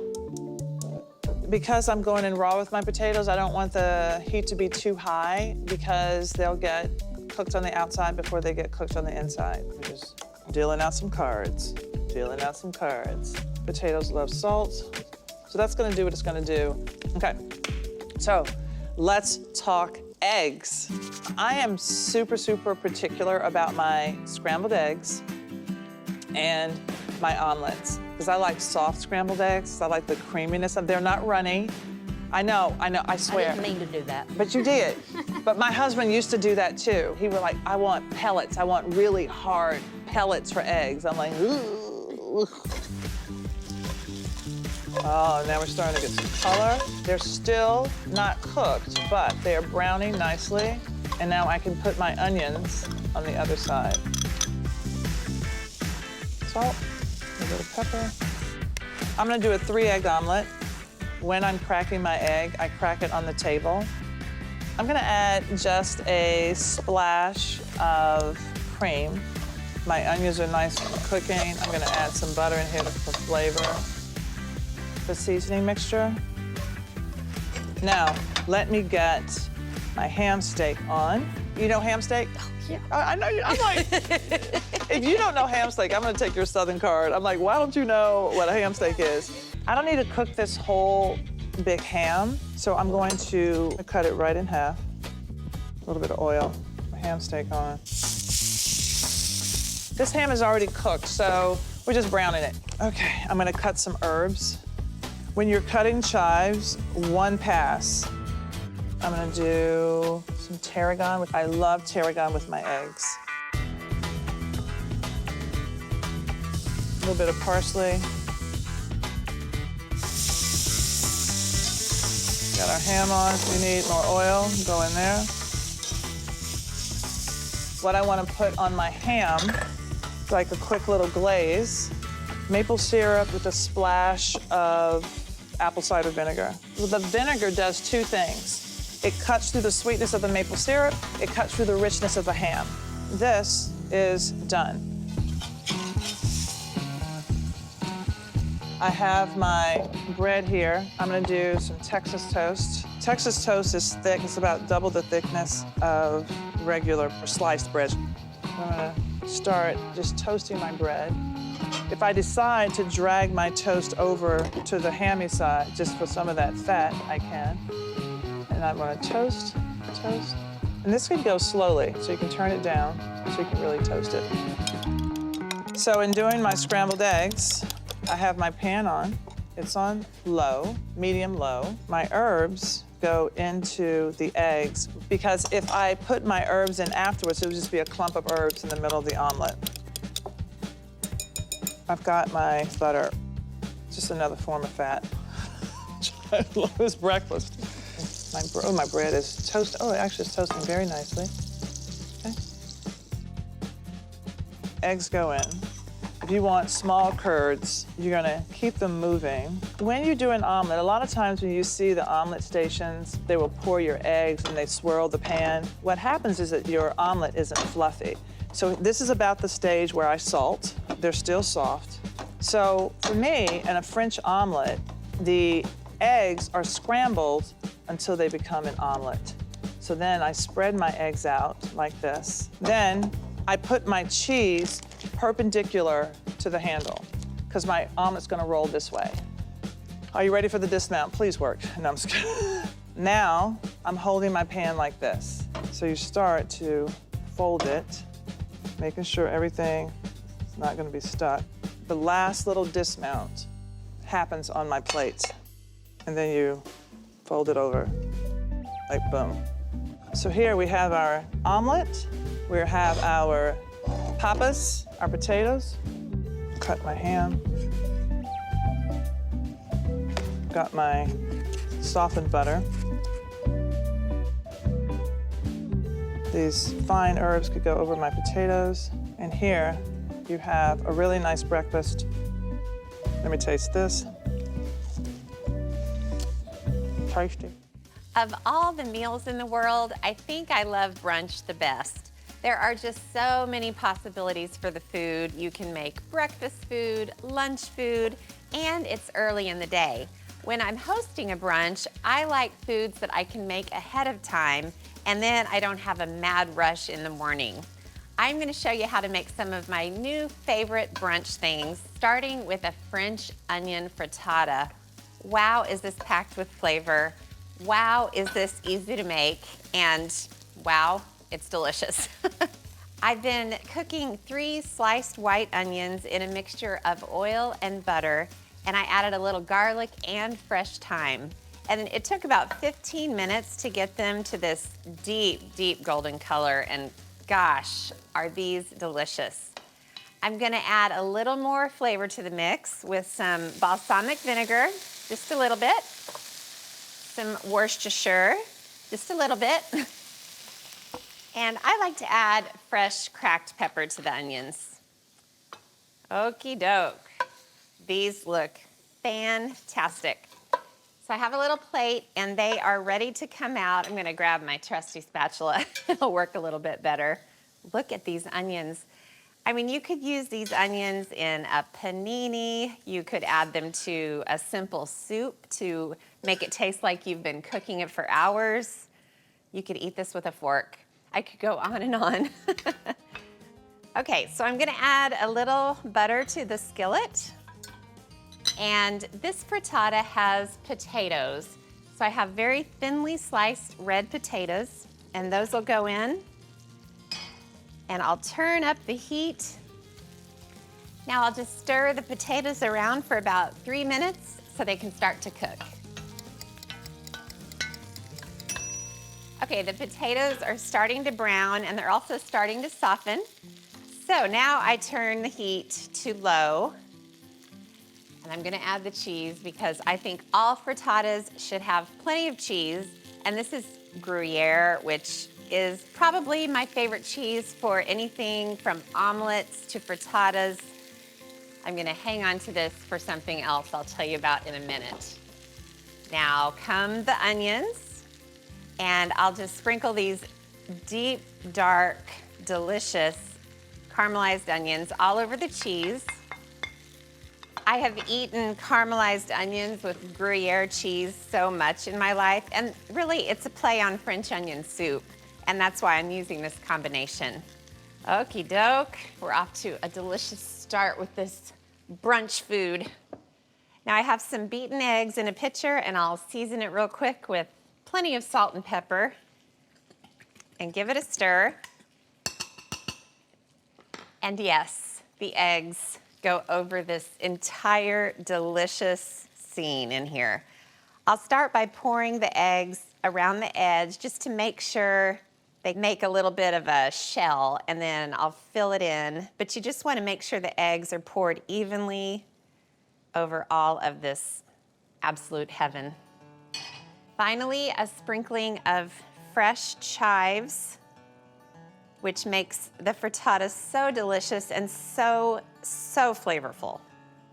Because I'm going in raw with my potatoes, I don't want the heat to be too high because they'll get cooked on the outside before they get cooked on the inside. We're just dealing out some cards. Dealing out some cards. Potatoes love salt. So that's gonna do what it's gonna do. Okay, so let's talk eggs. I am super, super particular about my scrambled eggs and my omelets, because I like soft scrambled eggs. I like the creaminess of, they're not runny. I know, I swear. I didn't mean to do that. But you did. But my husband used to do that too. He was like, I want pellets. I want really hard pellets for eggs. I'm like, ooh. Oh, now we're starting to get some color. They're still not cooked, but they are browning nicely. And now I can put my onions on the other side. Salt, a little pepper. I'm gonna do a 3-egg omelet. When I'm cracking my egg, I crack it on the table. I'm gonna add just a splash of cream. My onions are nice and cooking. I'm gonna add some butter in here for flavor. The seasoning mixture. Now, let me get my ham steak on. You know ham steak? Oh, yeah. I know you, I'm like, if you don't know ham steak, I'm gonna take your Southern card. I'm like, why don't you know what a ham steak is? I don't need to cook this whole big ham, so I'm going to cut it right in half. A little bit of oil, my ham steak on. This ham is already cooked, so we're just browning it. Okay, I'm gonna cut some herbs. When you're cutting chives, one pass. I'm gonna do some tarragon. I love tarragon with my eggs. A little bit of parsley. Got our ham on. If we need more oil, go in there. What I want to put on my ham, like a quick little glaze, maple syrup with a splash of apple cider vinegar. Well, the vinegar does two things. It cuts through the sweetness of the maple syrup, it cuts through the richness of the ham. This is done. I have my bread here. I'm gonna do some Texas toast. Texas toast is thick. It's about double the thickness of regular or sliced bread. I'm gonna start just toasting my bread. If I decide to drag my toast over to the hammy side, just for some of that fat, I can. And I'm gonna toast, toast. And this can go slowly, so you can turn it down, so you can really toast it. So in doing my scrambled eggs, I have my pan on. It's on low, medium low. My herbs go into the eggs, because if I put my herbs in afterwards, it would just be a clump of herbs in the middle of the omelet. I've got my butter. Just another form of fat. I love this breakfast. My bread is toasted. Oh, it actually is toasting very nicely. Okay. Eggs go in. If you want small curds, you're gonna keep them moving. When you do an omelet, a lot of times when you see the omelet stations, they will pour your eggs and they swirl the pan. What happens is that your omelet isn't fluffy. So this is about the stage where I salt. They're still soft. So for me, in a French omelet, the eggs are scrambled until they become an omelet. So then I spread my eggs out like this. Then I put my cheese perpendicular to the handle, because my omelet's gonna roll this way. Are you ready for the dismount? Please work. No, I'm just kidding. Now, I'm holding my pan like this. So you start to fold it, making sure everything is not gonna be stuck. The last little dismount happens on my plate. And then you fold it over, like boom. So here we have our omelet. We have our papas, our potatoes. Cut my ham. Got my softened butter. These fine herbs could go over my potatoes. And here you have a really nice breakfast. Let me taste this. Tasty. Of all the meals in the world, I think I love brunch the best. There are just so many possibilities for the food. You can make breakfast food, lunch food, and it's early in the day. When I'm hosting a brunch, I like foods that I can make ahead of time, and then I don't have a mad rush in the morning. I'm gonna show you how to make some of my new favorite brunch things, starting with a French onion frittata. Wow, is this packed with flavor? Wow, is this easy to make? And wow, it's delicious. I've been cooking 3 sliced white onions in a mixture of oil and butter, and I added a little garlic and fresh thyme. And it took about 15 minutes to get them to this deep, deep golden color, and gosh, are these delicious. I'm gonna add a little more flavor to the mix with some balsamic vinegar, just a little bit, some Worcestershire, just a little bit, and I like to add fresh cracked pepper to the onions. Okie doke. These look fantastic. So I have a little plate and they are ready to come out. I'm gonna grab my trusty spatula. It'll work a little bit better. Look at these onions. I mean, you could use these onions in a panini. You could add them to a simple soup to make it taste like you've been cooking it for hours. You could eat this with a fork. I could go on and on. Okay, so I'm gonna add a little butter to the skillet. And this frittata has potatoes. So I have very thinly sliced red potatoes, and those will go in. And I'll turn up the heat. Now I'll just stir the potatoes around for about 3 minutes so they can start to cook. Okay, the potatoes are starting to brown and they're also starting to soften. So now I turn the heat to low. And I'm gonna add the cheese because I think all frittatas should have plenty of cheese. And this is Gruyere, which is probably my favorite cheese for anything from omelets to frittatas. I'm gonna hang on to this for something else I'll tell you about in a minute. Now come the onions, and I'll just sprinkle these deep, dark, delicious caramelized onions all over the cheese. I have eaten caramelized onions with Gruyere cheese so much in my life, and really it's a play on French onion soup, and that's why I'm using this combination. Okie doke, we're off to a delicious start with this brunch food. Now I have some beaten eggs in a pitcher, and I'll season it real quick with plenty of salt and pepper, and give it a stir. And yes, the eggs go over this entire delicious scene in here. I'll start by pouring the eggs around the edge just to make sure they make a little bit of a shell, and then I'll fill it in. But you just want to make sure the eggs are poured evenly over all of this absolute heaven. Finally, a sprinkling of fresh chives, which makes the frittata so delicious and so flavorful.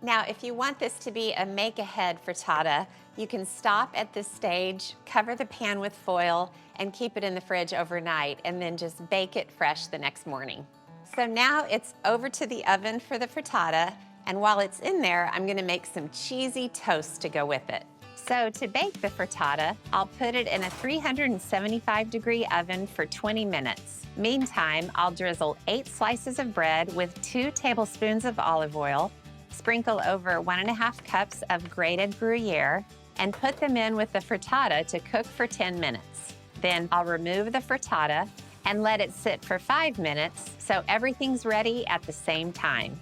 Now, if you want this to be a make-ahead frittata, you can stop at this stage, cover the pan with foil, and keep it in the fridge overnight, and then just bake it fresh the next morning. So now it's over to the oven for the frittata, and while it's in there, I'm gonna make some cheesy toast to go with it. So to bake the frittata, I'll put it in a 375-degree oven for 20 minutes. Meantime, I'll drizzle 8 slices of bread with 2 tablespoons of olive oil, sprinkle over 1.5 cups of grated Gruyere, and put them in with the frittata to cook for 10 minutes. Then I'll remove the frittata and let it sit for 5 minutes so everything's ready at the same time.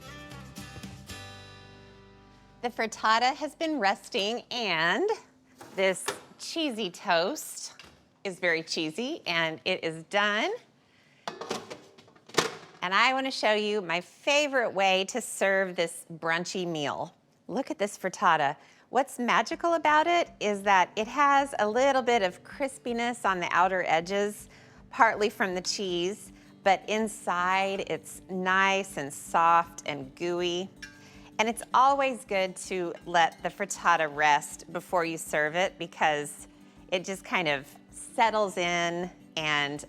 The frittata has been resting, and this cheesy toast is very cheesy, and it is done. And I want to show you my favorite way to serve this brunchy meal. Look at this frittata. What's magical about it is that it has a little bit of crispiness on the outer edges, partly from the cheese, but inside it's nice and soft and gooey. And it's always good to let the frittata rest before you serve it because it just kind of settles in and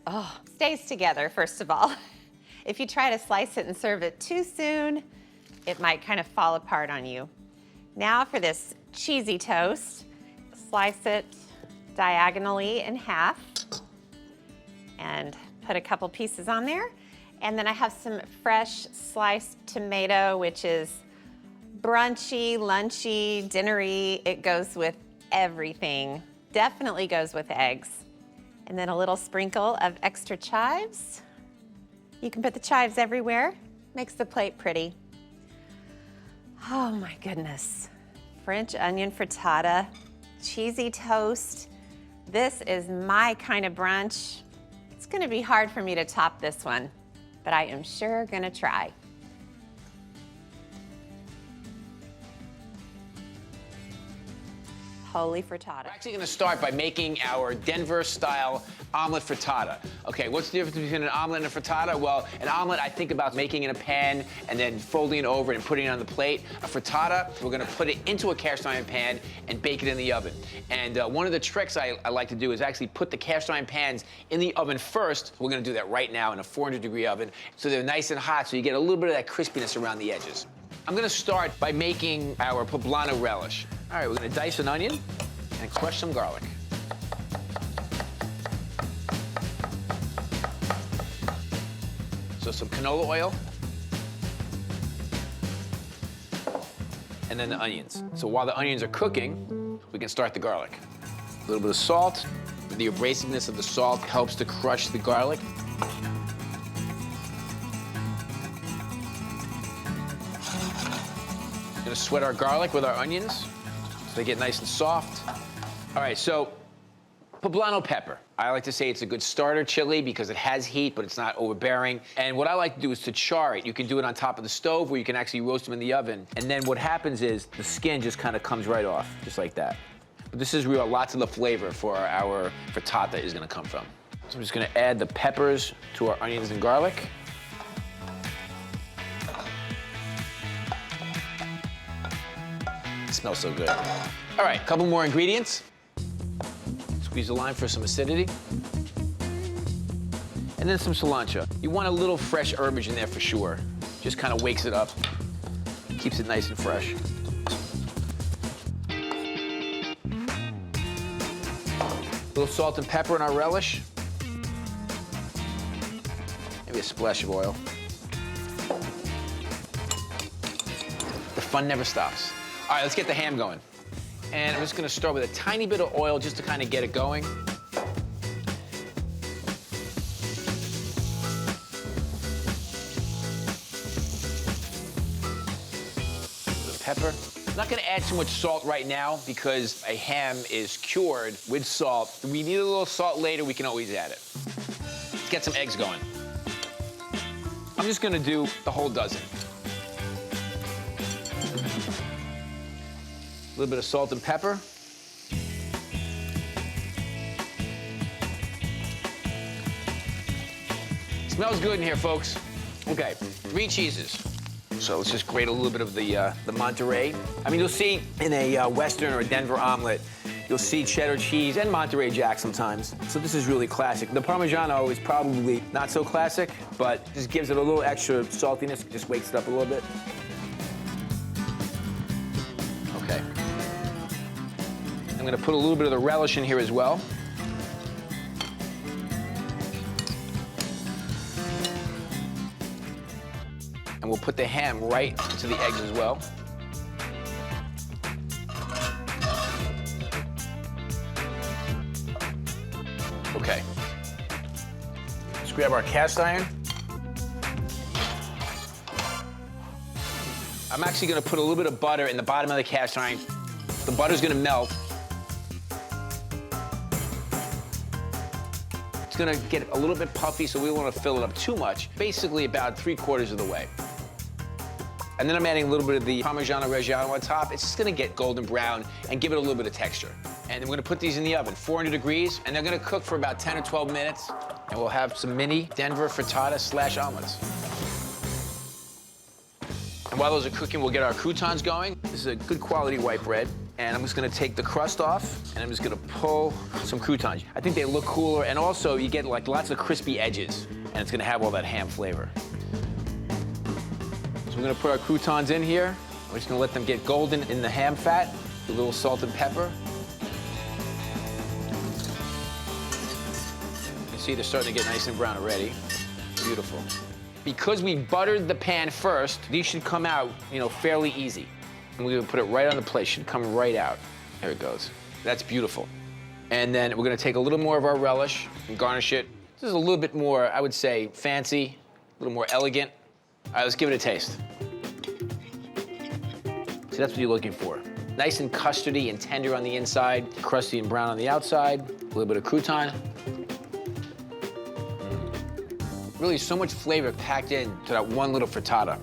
stays together, first of all. If you try to slice it and serve it too soon, it might kind of fall apart on you. Now for this cheesy toast. Slice it diagonally in half and put a couple pieces on there. And then I have some fresh sliced tomato, which is brunchy, lunchy, dinnery. It goes with everything. Definitely goes with eggs. And then a little sprinkle of extra chives. You can put the chives everywhere. Makes the plate pretty. Oh my goodness. French onion frittata, cheesy toast. This is my kind of brunch. It's gonna be hard for me to top this one, but I am sure gonna try. Holy frittata. We're actually gonna start by making our Denver-style omelet frittata. Okay, what's the difference between an omelet and a frittata? Well, an omelet I think about making in a pan and then folding it over and putting it on the plate. A frittata, we're gonna put it into a cast iron pan and bake it in the oven. And one of the tricks I like to do is actually put the cast iron pans in the oven first. We're gonna do that right now in a 400-degree oven, so they're nice and hot, so you get a little bit of that crispiness around the edges. I'm gonna start by making our poblano relish. All right, we're gonna dice an onion and crush some garlic. So some canola oil. And then the onions. So while the onions are cooking, we can start the garlic. A little bit of salt. The abrasiveness of the salt helps to crush the garlic. Gonna sweat our garlic with our onions so they get nice and soft. All right, so poblano pepper. I like to say it's a good starter chili because it has heat, but it's not overbearing. And what I like to do is to char it. You can do it on top of the stove, or you can actually roast them in the oven. And then what happens is the skin just kind of comes right off, just like that. But this is real, lots of the flavor for our frittata is gonna come from. So I'm just gonna add the peppers to our onions and garlic. It smells so good. All right, a couple more ingredients. Squeeze the lime for some acidity. And then some cilantro. You want a little fresh herbage in there for sure. Just kind of wakes it up, keeps it nice and fresh. A little salt and pepper in our relish. Maybe a splash of oil. The fun never stops. All right, let's get the ham going. And I'm just gonna start with a tiny bit of oil just to kind of get it going. Pepper. I'm not gonna add too much salt right now because a ham is cured with salt. If we need a little salt later, we can always add it. Let's get some eggs going. I'm just gonna do the whole dozen. A little bit of salt and pepper. Smells good in here, folks. Okay, 3 cheeses. So let's just grate a little bit of the Monterey. I mean, you'll see in a Western or a Denver omelet, you'll see cheddar cheese and Monterey Jack sometimes. So this is really classic. The Parmigiano is probably not so classic, but just gives it a little extra saltiness, just wakes it up a little bit. Okay. I'm gonna put a little bit of the relish in here as well. And we'll put the ham right into the eggs as well. Okay. Let's grab our cast iron. I'm actually gonna put a little bit of butter in the bottom of the cast iron. The butter's gonna melt. It's gonna get a little bit puffy, so we don't wanna fill it up too much. Basically about 3/4 of the way. And then I'm adding a little bit of the Parmigiano Reggiano on top. It's just gonna get golden brown and give it a little bit of texture. And then we're gonna put these in the oven, 400 degrees, and they're gonna cook for about 10 or 12 minutes. And we'll have some mini Denver frittata / omelets. And while those are cooking, we'll get our croutons going. This is a good quality white bread. And I'm just gonna take the crust off, and I'm just gonna pull some croutons. I think they look cooler, and also you get like lots of crispy edges, and it's gonna have all that ham flavor. So we're gonna put our croutons in here. We're just gonna let them get golden in the ham fat. A little salt and pepper. You can see they're starting to get nice and brown already. Beautiful. Because we buttered the pan first, these should come out, fairly easy. And we're gonna put it right on the plate, should come right out. There it goes. That's beautiful. And then we're gonna take a little more of our relish and garnish it. This is a little bit more, I would say, fancy, a little more elegant. All right, let's give it a taste. See, that's what you're looking for. Nice and custardy and tender on the inside, crusty and brown on the outside, a little bit of crouton. Really so much flavor packed into that one little frittata.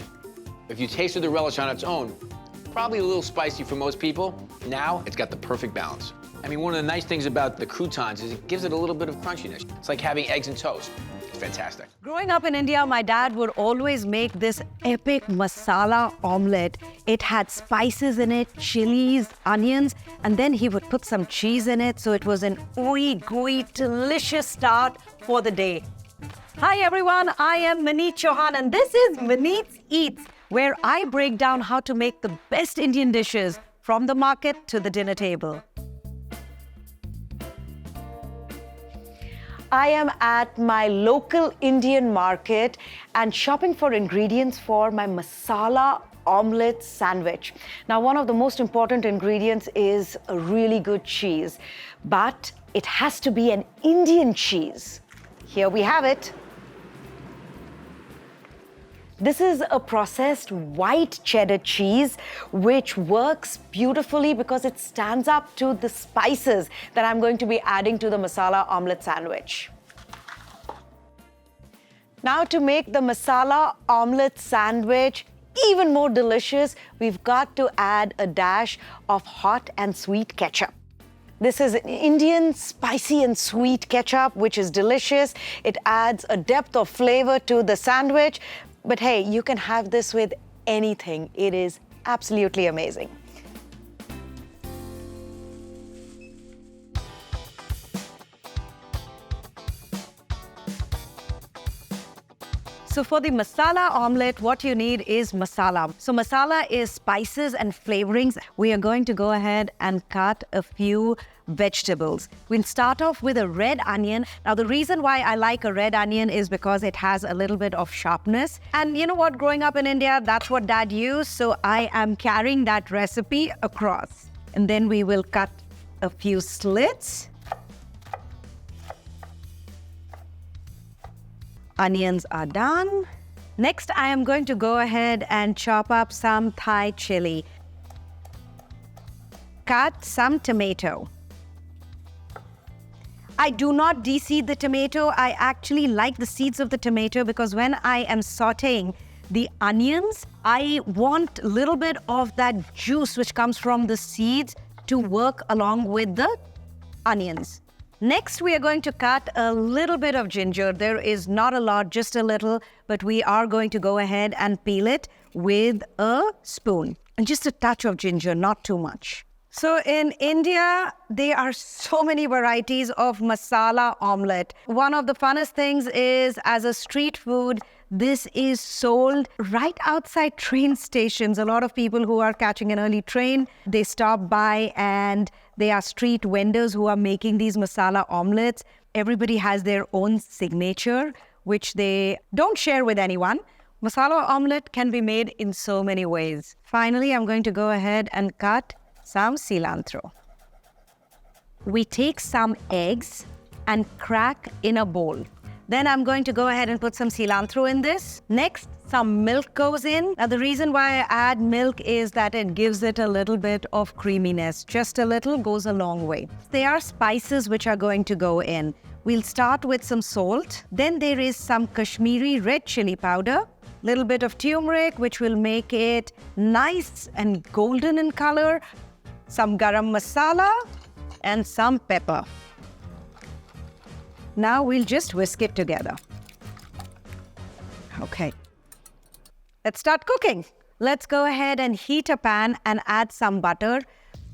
If you tasted the relish on its own, probably a little spicy for most people. Now, it's got the perfect balance. I mean, one of the nice things about the croutons is it gives it a little bit of crunchiness. It's like having eggs and toast. It's fantastic. Growing up in India, my dad would always make this epic masala omelette. It had spices in it, chilies, onions, and then he would put some cheese in it, so it was an ooey gooey, delicious start for the day. Hi everyone, I am Maneet Chauhan, and this is Maneet's Eats, where I break down how to make the best Indian dishes from the market to the dinner table. I am at my local Indian market and shopping for ingredients for my masala omelette sandwich. Now, one of the most important ingredients is a really good cheese, but it has to be an Indian cheese. Here we have it. This is a processed white cheddar cheese, which works beautifully because it stands up to the spices that I'm going to be adding to the masala omelette sandwich. Now, to make the masala omelette sandwich even more delicious, we've got to add a dash of hot and sweet ketchup. This is an Indian spicy and sweet ketchup, which is delicious. It adds a depth of flavor to the sandwich. But hey, you can have this with anything. It is absolutely amazing. So for the masala omelette, what you need is masala. So masala is spices and flavorings. We are going to go ahead and cut a few vegetables. We'll start off with a red onion. Now, the reason why I like a red onion is because it has a little bit of sharpness. And you know what? Growing up in India, that's what Dad used. So I am carrying that recipe across. And then we will cut a few slits. Onions are done. Next, I am going to go ahead and chop up some Thai chili. Cut some tomato. I do not de-seed the tomato. I actually like the seeds of the tomato because when I am sauteing the onions, I want a little bit of that juice which comes from the seeds to work along with the onions. Next, we are going to cut a little bit of ginger. There is not a lot, just a little, but we are going to go ahead and peel it with a spoon. And just a touch of ginger, not too much. So in India, there are so many varieties of masala omelette. One of the funnest things is, as a street food, this is sold right outside train stations. A lot of people who are catching an early train, they stop by and they are street vendors who are making these masala omelettes. Everybody has their own signature, which they don't share with anyone. Masala omelette can be made in so many ways. Finally, I'm going to go ahead and cut some cilantro. We take some eggs and crack in a bowl. Then I'm going to go ahead and put some cilantro in this. Next, some milk goes in. Now, the reason why I add milk is that it gives it a little bit of creaminess. Just a little goes a long way. There are spices which are going to go in. We'll start with some salt. Then there is some Kashmiri red chili powder. Little bit of turmeric, which will make it nice and golden in color. Some garam masala and some pepper. Now we'll just whisk it together. Okay. Let's start cooking. Let's go ahead and heat a pan and add some butter.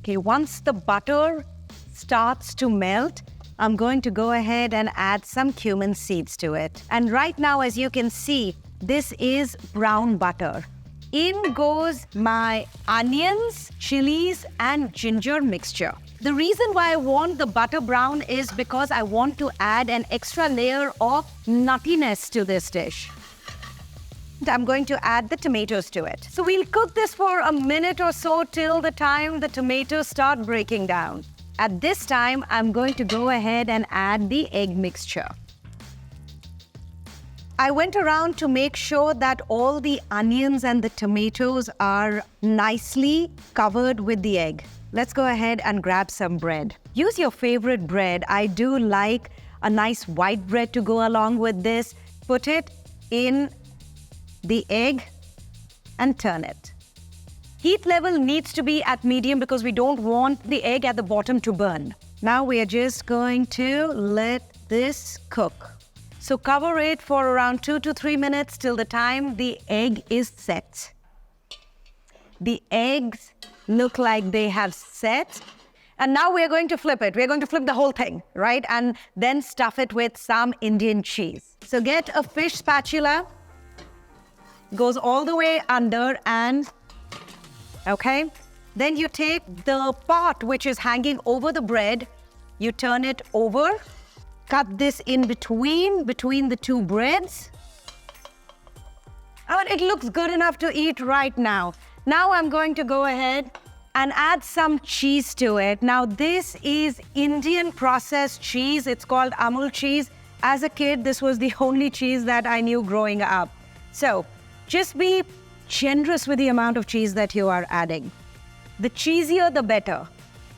Okay, once the butter starts to melt, I'm going to go ahead and add some cumin seeds to it. And right now, as you can see, this is brown butter. In goes my onions, chilies, and ginger mixture. The reason why I want the butter brown is because I want to add an extra layer of nuttiness to this dish. I'm going to add the tomatoes to it. So we'll cook this for a minute or so till the time the tomatoes start breaking down. At this time, I'm going to go ahead and add the egg mixture. I went around to make sure that all the onions and the tomatoes are nicely covered with the egg. Let's go ahead and grab some bread. Use your favorite bread. I do like a nice white bread to go along with this. Put it in the egg and turn it. Heat level needs to be at medium because we don't want the egg at the bottom to burn. Now we are just going to let this cook. So cover it for around 2 to 3 minutes till the time the egg is set. The eggs look like they have set. And now we're going to flip it. We're going to flip the whole thing, right? And then stuff it with some Indian cheese. So get a fish spatula. Goes all the way under and, okay? Then you take the pot which is hanging over the bread. You turn it over. Cut this in between the two breads. Oh, it looks good enough to eat right now. Now I'm going to go ahead and add some cheese to it. Now this is Indian processed cheese. It's called Amul cheese. As a kid, this was the only cheese that I knew growing up. So just be generous with the amount of cheese that you are adding. The cheesier, the better.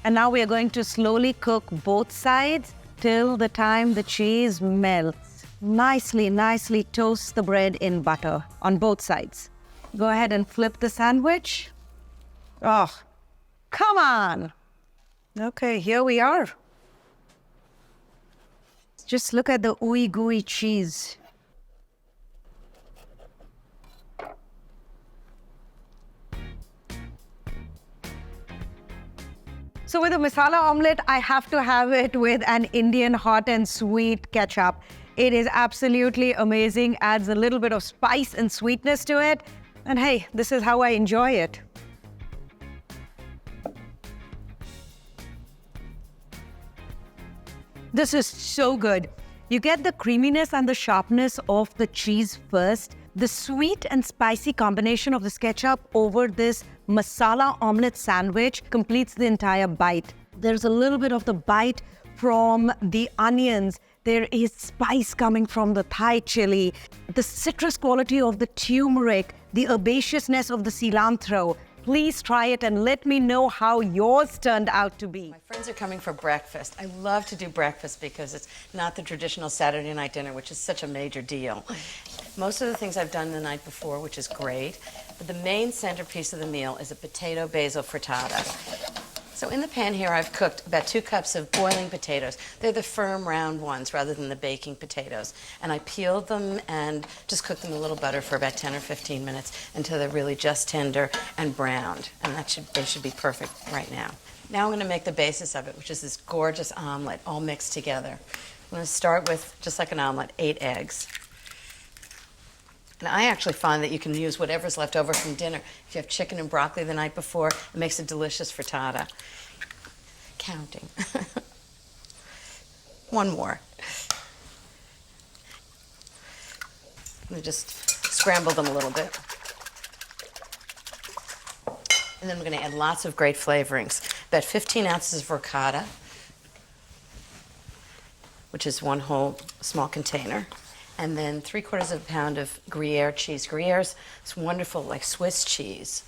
And now we are going to slowly cook both sides till the time the cheese melts. Nicely toast the bread in butter on both sides. Go ahead and flip the sandwich. Oh, come on. Okay, here we are. Just look at the ooey gooey cheese. So with a masala omelette, I have to have it with an Indian hot and sweet ketchup. It is absolutely amazing, adds a little bit of spice and sweetness to it. And hey, this is how I enjoy it. This is so good. You get the creaminess and the sharpness of the cheese first. The sweet and spicy combination of this ketchup over this masala omelette sandwich completes the entire bite. There's a little bit of the bite from the onions. There is spice coming from the Thai chili, the citrus quality of the turmeric, the herbaceousness of the cilantro. Please try it and let me know how yours turned out to be. My friends are coming for breakfast. I love to do breakfast because it's not the traditional Saturday night dinner, which is such a major deal. Most of the things I've done the night before, which is great, but the main centerpiece of the meal is a potato basil frittata. So in the pan here, I've cooked about 2 cups of boiling potatoes. They're the firm, round ones rather than the baking potatoes. And I peeled them and just cooked them in a little butter for about 10 or 15 minutes until they're really just tender and browned. And they should be perfect right now. Now I'm going to make the basis of it, which is this gorgeous omelet all mixed together. I'm going to start with, just like an omelet, 8 eggs. And I actually find that you can use whatever's left over from dinner. If you have chicken and broccoli the night before, it makes a delicious frittata. Counting. One more. Let me just scramble them a little bit. And then we're going to add lots of great flavorings. About 15 ounces of ricotta, which is 1 whole small container. And then 3/4 of a pound of Gruyere cheese. Gruyere's it's wonderful, like Swiss cheese.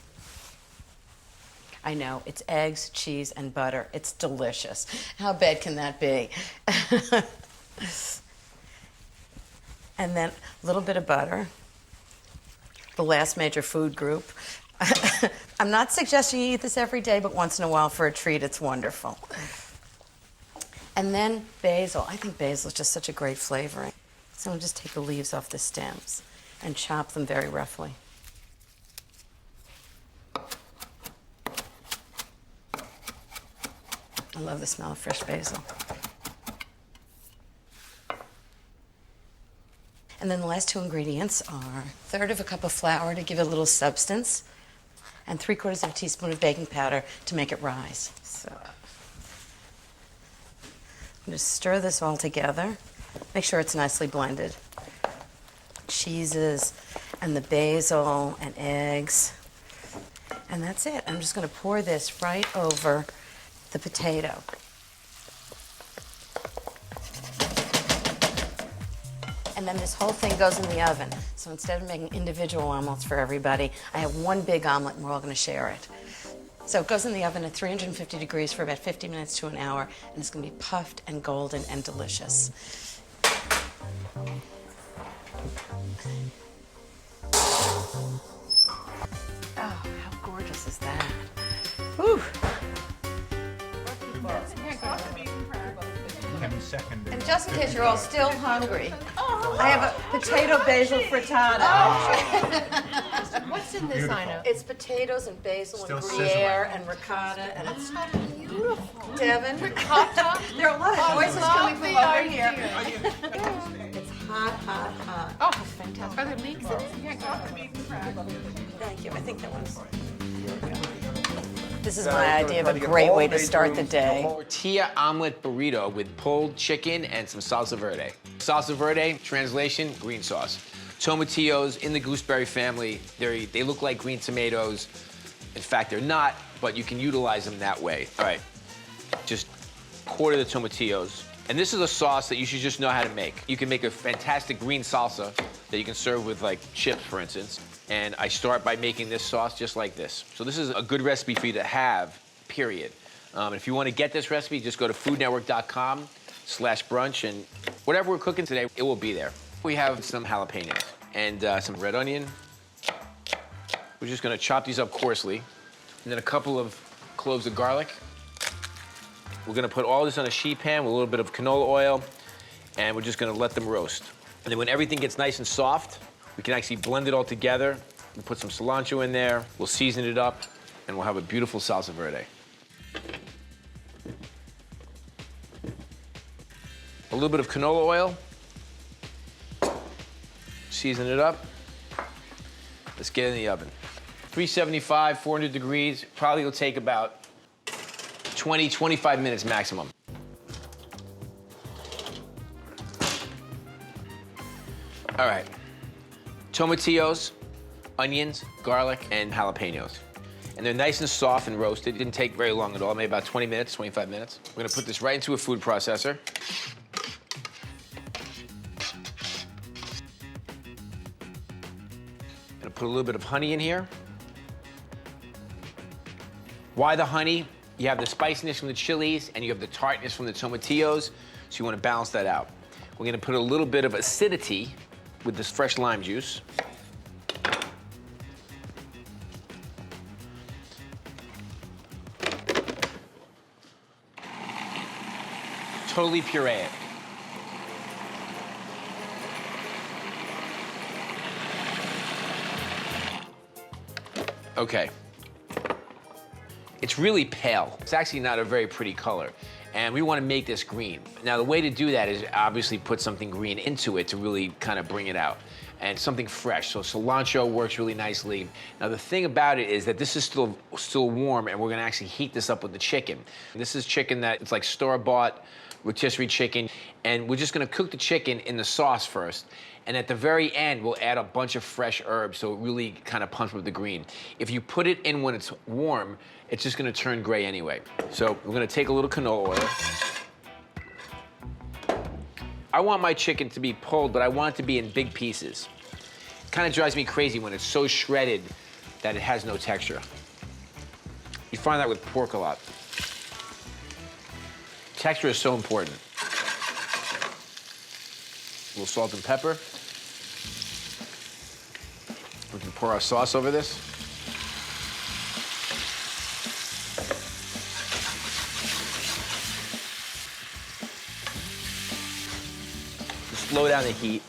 I know, it's eggs, cheese, and butter. It's delicious. How bad can that be? And then a little bit of butter. The last major food group. I'm not suggesting you eat this every day, but once in a while for a treat, it's wonderful. And then basil. I think basil is just such a great flavoring. So I'll just take the leaves off the stems and chop them very roughly. I love the smell of fresh basil. And then the last two ingredients are 1/3 cup of flour to give it a little substance, and 3/4 teaspoon of baking powder to make it rise. So I'm going to stir this all together. Make sure it's nicely blended. Cheeses and the basil and eggs. And that's it. I'm just going to pour this right over the potato. And then this whole thing goes in the oven. So instead of making individual omelets for everybody, I have one big omelet and we're all going to share it. So it goes in the oven at 350 degrees for about 50 minutes to an hour, and it's going to be puffed and golden and delicious. Oh, how gorgeous is that? Whew. And just in case you're all still hungry, I have a potato basil frittata. What's in this, Ina? It's potatoes and basil Still and Gruyere and ricotta, and it's beautiful. Devon. Ricotta? There are a lot of voices coming from over here. It's Hot, hot, hot. Oh, fantastic. Are there mixes? Thank you. I think that one's. This is my idea of a great way to start the day. Tortilla omelet burrito with pulled chicken and some salsa verde. Salsa verde, translation, green sauce. Tomatillos in the gooseberry family. They look like green tomatoes. In fact, they're not, but you can utilize them that way. All right, just quarter the tomatillos. And this is a sauce that you should just know how to make. You can make a fantastic green salsa that you can serve with like chips, for instance. And I start by making this sauce just like this. So this is a good recipe for you to have, period. If you want to get this recipe, just go to foodnetwork.com/brunch, and whatever we're cooking today, it will be there. We have some jalapenos and some red onion. We're just gonna chop these up coarsely. And then a couple of cloves of garlic. We're gonna put all this on a sheet pan with a little bit of canola oil, and we're just gonna let them roast. And then when everything gets nice and soft, we can actually blend it all together. We'll put some cilantro in there, we'll season it up, and we'll have a beautiful salsa verde. A little bit of canola oil. Season it up. Let's get in the oven. 375, 400 degrees. Probably will take about 20, 25 minutes maximum. All right. Tomatillos, onions, garlic, and jalapenos. And they're nice and soft and roasted. It didn't take very long at all, maybe about 20 minutes, 25 minutes. We're gonna put this right into a food processor. Gonna put a little bit of honey in here. Why the honey? You have the spiciness from the chilies and you have the tartness from the tomatillos, so you want to balance that out. We're going to put a little bit of acidity with this fresh lime juice. Totally puree it. Okay. It's really pale. It's actually not a very pretty color. And we want to make this green. Now, the way to do that is obviously put something green into it to really kind of bring it out. And something fresh. So cilantro works really nicely. Now, the thing about it is that this is still warm, and we're going to actually heat this up with the chicken. This is chicken that it's like store-bought rotisserie chicken. And we're just going to cook the chicken in the sauce first. And at the very end, we'll add a bunch of fresh herbs so it really kind of punches with the green. If you put it in when it's warm, it's just gonna turn gray anyway. So we're gonna take a little canola oil. I want my chicken to be pulled, but I want it to be in big pieces. It kind of drives me crazy when it's so shredded that it has no texture. You find that with pork a lot. Texture is so important. A little salt and pepper. We can pour our sauce over this. Just slow down the heat.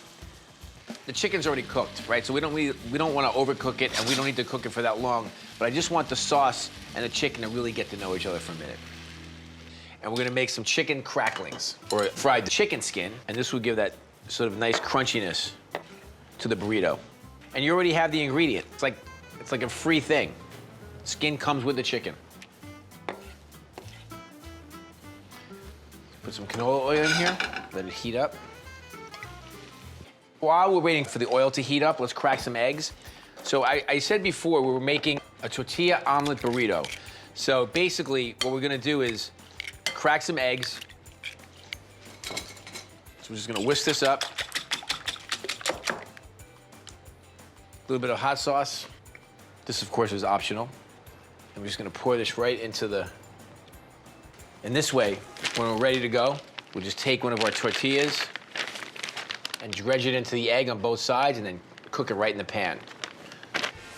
The chicken's already cooked, right? So we don't want to overcook it, and we don't need to cook it for that long. But I just want the sauce and the chicken to really get to know each other for a minute. And we're gonna make some chicken cracklings, or fried chicken skin, and this will give that sort of nice crunchiness. to the burrito. And you already have the ingredient. It's like a free thing. Skin comes with the chicken. Put some canola oil in here, let it heat up. While we're waiting for the oil to heat up, let's crack some eggs. So I said before, we were making a tortilla omelet burrito. So basically, what we're gonna do is crack some eggs. So we're just gonna whisk this up. A little bit of hot sauce. This, of course, is optional. And we're just gonna pour this right into the... And this way, when we're ready to go, we'll just take one of our tortillas and dredge it into the egg on both sides and then cook it right in the pan.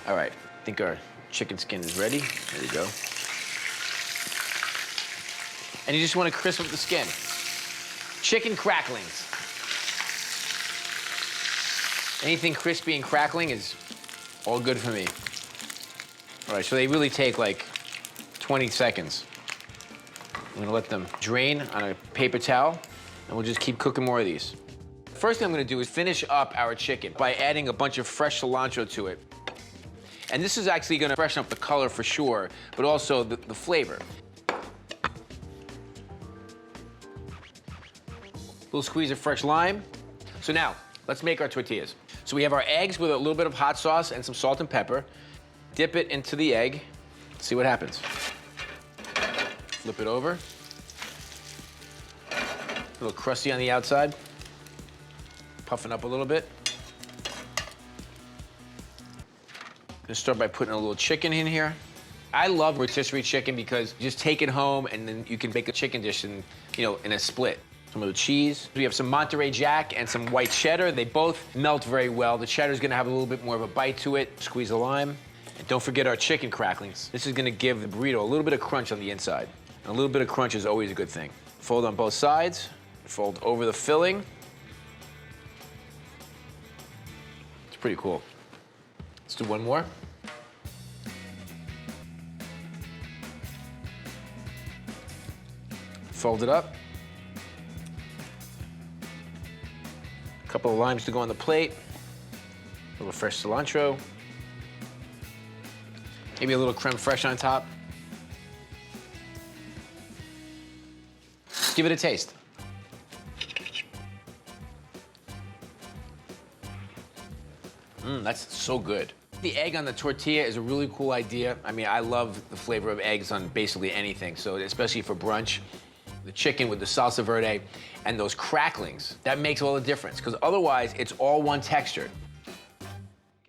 All right, I think our chicken skin is ready. There you go. And you just want to crisp up the skin. Chicken cracklings. Anything crispy and crackling is all good for me. All right, so they really take like 20 seconds. I'm gonna let them drain on a paper towel, and we'll just keep cooking more of these. First thing I'm gonna do is finish up our chicken by adding a bunch of fresh cilantro to it. And this is actually gonna freshen up the color for sure, but also the flavor. Little squeeze of fresh lime. So now, let's make our tortillas. So we have our eggs with a little bit of hot sauce and some salt and pepper. Dip it into the egg, see what happens. Flip it over. A little crusty on the outside. Puffing up a little bit. Gonna start by putting a little chicken in here. I love rotisserie chicken because you just take it home and then you can make a chicken dish in, in a split. Some of the cheese. We have some Monterey Jack and some white cheddar. They both melt very well. The cheddar's gonna have a little bit more of a bite to it. Squeeze a lime. And don't forget our chicken cracklings. This is gonna give the burrito a little bit of crunch on the inside. And a little bit of crunch is always a good thing. Fold on both sides. Fold over the filling. It's pretty cool. Let's do one more. Fold it up. A couple of limes to go on the plate. A little fresh cilantro. Maybe a little creme fraiche on top. Give it a taste. That's so good. The egg on the tortilla is a really cool idea. I mean, I love the flavor of eggs on basically anything, so especially for brunch. The chicken with the salsa verde and those cracklings, that makes all the difference, because otherwise it's all one texture.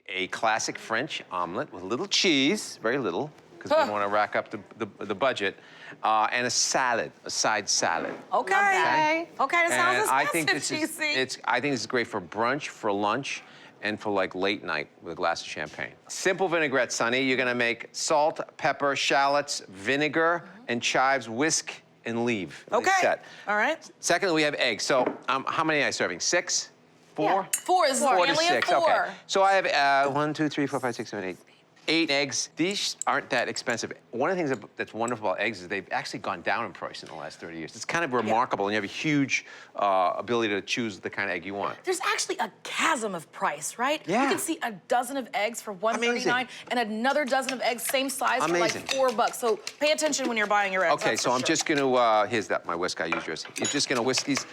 A classic French omelet with a little cheese, very little, because we don't want to rack up the budget, and a salad, a side salad. Okay. Okay, that sounds expensive, I think this is great for brunch, for lunch, and for like late night with a glass of champagne. Simple vinaigrette, Sonny. You're gonna make salt, pepper, shallots, vinegar, and chives, whisk, and leave. Okay. Set. All right. Secondly, we have eggs. So how many am I serving? 6? 4? Yeah. 4 is Four to family six. of 4. Okay. So I have 1, 2, 3, 4, 5, 6, 7, 8. 8 eggs. These aren't that expensive. One of the things that's wonderful about eggs is they've actually gone down in price in the last 30 years. It's kind of remarkable, and you have a huge ability to choose the kind of egg you want. There's actually a chasm of price, right? Yeah. You can see a dozen of eggs for $1.39 and another dozen of eggs, same size, for like $4. So pay attention when you're buying your eggs. Okay, so I'm just gonna, here's my whisk, I use yours. You're just gonna whisk these.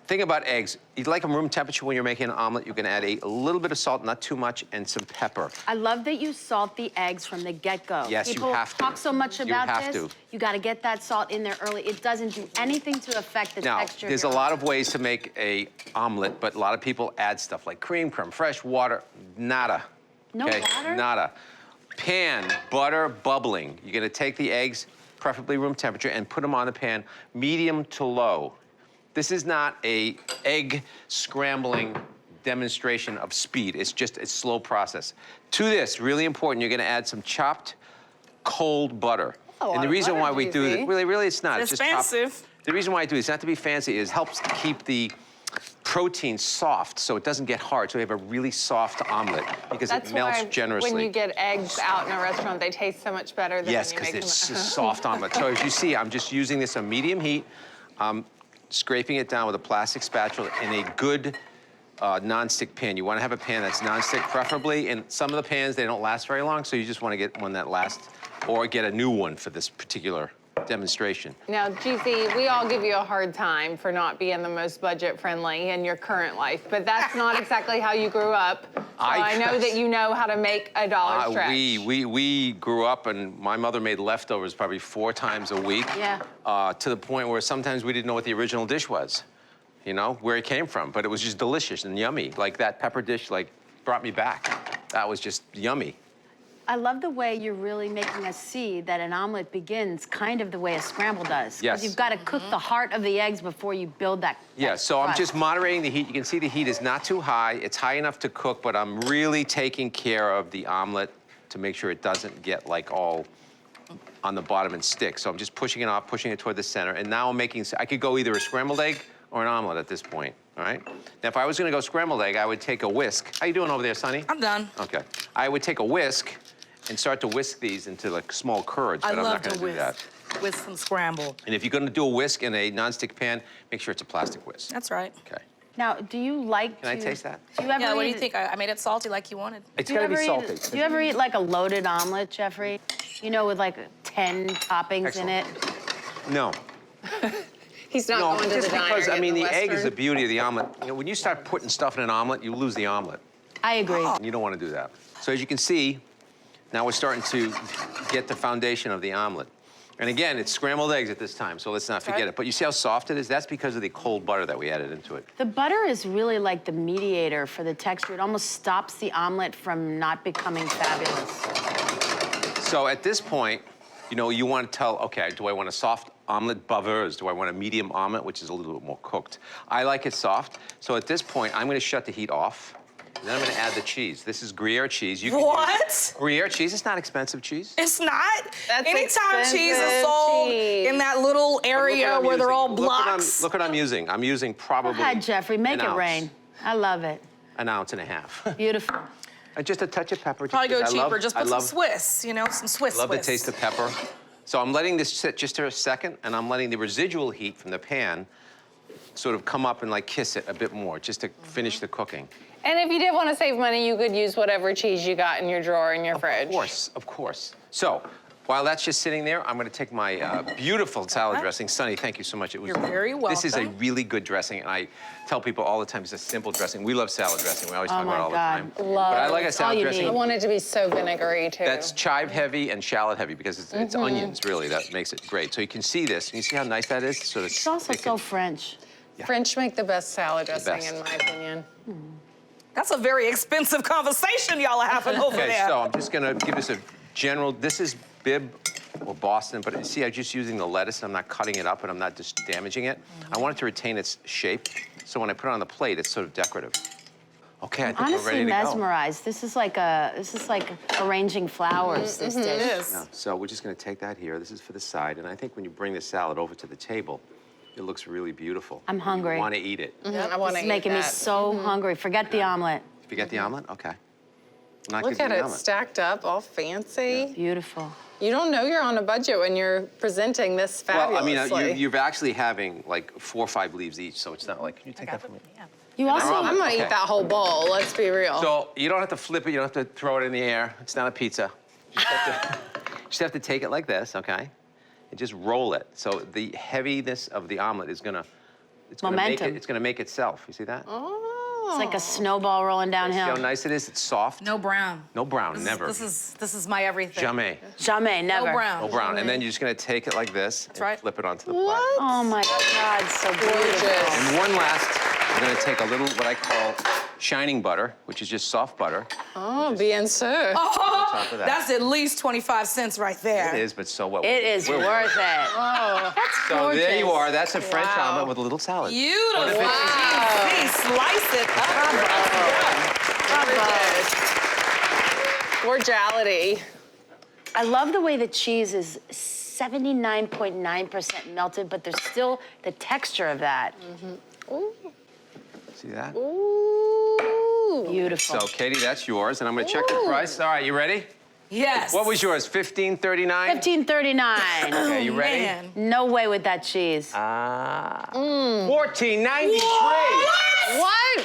Thing about eggs, you'd like them room temperature when you're making an omelet. You can add a little bit of salt, not too much, and some pepper. I love that you salt the eggs from the get-go. Yes, People you have to. talk so much about have this. to. You got to get that salt in there early. It doesn't do anything to affect the texture. Now, there's a lot of ways to make a omelet, but a lot of people add stuff like cream, creme fraiche, water. Nada. No water? Nada. Pan, butter, bubbling. You're gonna take the eggs, preferably room temperature, and put them on the pan, medium to low. This is not a egg scrambling demonstration of speed. It's just a slow process. To this, really important, you're gonna add some chopped cold butter. And the reason why we do this, really it's not. It's just expensive. The reason why I do this, not to be fancy, is it helps to keep the protein soft so it doesn't get hard. So we have a really soft omelet because it melts generously. When you get eggs out in a restaurant, they taste so much better than yes, when you make them. because it's a soft omelet. So as you see, I'm just using this on medium heat. Scraping it down with a plastic spatula in a good non-stick pan. You want to have a pan that's non-stick, preferably. And some of the pans, they don't last very long, so you just want to get one that lasts, or get a new one for this particular demonstration. Now, GC, we all give you a hard time for not being the most budget-friendly in your current life, but that's not exactly how you grew up. So I know that you know how to make a dollar stretch. We grew up, and my mother made leftovers probably 4 times a week. Yeah. To the point where sometimes we didn't know what the original dish was, you know, where it came from, but it was just delicious and yummy. Like that pepper dish, like, brought me back. That was just yummy. I love the way you're really making us see that an omelet begins kind of the way a scramble does. Yes. Because you've got to cook the heart of the eggs before you build that. Yeah, so crust. I'm just moderating the heat. You can see the heat is not too high. It's high enough to cook, but I'm really taking care of the omelet to make sure it doesn't get like all on the bottom and stick. So I'm just pushing it off, pushing it toward the center. And now I'm making, I could go either a scrambled egg or an omelet at this point, all right? Now, if I was gonna go scrambled egg, I would take a whisk. How you doing over there, Sonny? I'm done. Okay. I would take a whisk and start to whisk these into like small curds, but I'm not gonna do that. With some scramble. And if you're gonna do a whisk in a nonstick pan, make sure it's a plastic whisk. That's right. Okay. Now, do you like Can I taste that? Do you ever Yeah, what do eat- you think? I made it salty like you wanted. It's do you gotta be ever salty. Do you ever eat like a loaded omelet, Geoffrey? You know, with like 10 toppings in it? No. He's not No, going to just the diner. because, I mean, the getting egg is the Western. beauty of the omelet. You know, when you start putting stuff in an omelet, you lose the omelet. I agree. And you don't want to do that. So as you can see, now we're starting to get the foundation of the omelet. And again, it's scrambled eggs at this time, so let's not forget it. But you see how soft it is? That's because of the cold butter that we added into it. The butter is really like the mediator for the texture. It almost stops the omelet from not becoming fabulous. So at this point, you know, you want to tell, okay, do I want a soft omelet baveurs? Do I want a medium omelet, which is a little bit more cooked? I like it soft. So at this point, I'm going to shut the heat off. And then I'm going to add the cheese. This is Gruyere cheese. You can use Gruyere cheese. It's not expensive cheese. It's not. That's Anytime cheese is expensive sold cheese. in that little area where they're all blocks. Look what I'm using. I'm using probably Go ahead, Geoffrey, make an it ounce. rain. I love it. An ounce and a half. Beautiful. And just a touch of pepper. Probably go because cheaper. Just put some Swiss, you know, some Swiss. I love the taste of pepper. So I'm letting this sit just for a second, and I'm letting the residual heat from the pan sort of come up and like kiss it a bit more, just to finish the cooking. And if you did want to save money, you could use whatever cheese you got in your drawer in your fridge. Of course, of course. So while that's just sitting there, I'm going to take my beautiful salad dressing. Sonny, thank you so much. It was. You're very welcome. This is a really good dressing, and I tell people all the time it's a simple dressing. We love salad dressing. We always talk about it all the time. Love But I like a That's all salad you dressing. need. I want it to be so vinegary, too. That's chive heavy and shallot heavy because it's onions, really, that makes it great. So you can see this. Can you see how nice that is? Sort of It's also so French. French make the best salad dressing, best. in my opinion. That's a very expensive conversation y'all are having over Okay, there. so I'm just gonna give this a general, this is Bibb or Boston, but you see, I'm just using the lettuce. I'm not cutting it up and I'm not just damaging it. I want it to retain its shape. So when I put it on the plate, it's sort of decorative. Okay, I think we're Honestly ready to go. mesmerized. This is like arranging flowers, this dish. It is. Yeah, so we're just gonna take that here. This is for the side. And I think when you bring the salad over to the table, it looks really beautiful. I'm hungry. You wanna eat it. I want This to is eat making me that. so hungry. Forget the omelet. Forget the omelet? Okay. I'm not Look giving at you it the omelet. stacked up, all fancy. Beautiful. You don't know you're on a budget when you're presenting this fabulously. Well, I mean, you're actually having like 4 or 5 leaves each, so it's not like, can you take that from me? You also. I'm gonna eat that whole bowl, let's be real. So you don't have to flip it, you don't have to throw it in the air. It's not a pizza. You just have to take it like this, okay? And just roll it. So the heaviness of the omelet is gonna, it's Momentum. gonna make itself. You see that? It's like a snowball rolling See how downhill. nice it is? It's soft. No brown. No brown, never. This is my everything. Jamais. Jamais, never. No brown. No brown. And then you're just gonna take it like this and right. flip it onto the plate. Oh my God, so beautiful. And one last, I'm gonna take a little what I call shining butter, which is just soft butter. Oh, bien sûr. Oh, top of that. that's at least 25 cents right there. It is, but so what? It is We're- worth it. Oh. That's So gorgeous. there you are. That's a French Wow. omelet with a little salad. Beautiful. Wow. Geez, slice it up. Cordiality. I love the way the cheese is 79.9% melted, but there's still the texture of that. See that? Ooh. Beautiful. So, Katie, that's yours, and I'm gonna check the price. All right, you ready? Yes. What was yours? $15.39. $15.39. Okay, you ready? Man. No way with that cheese. $14.93. What?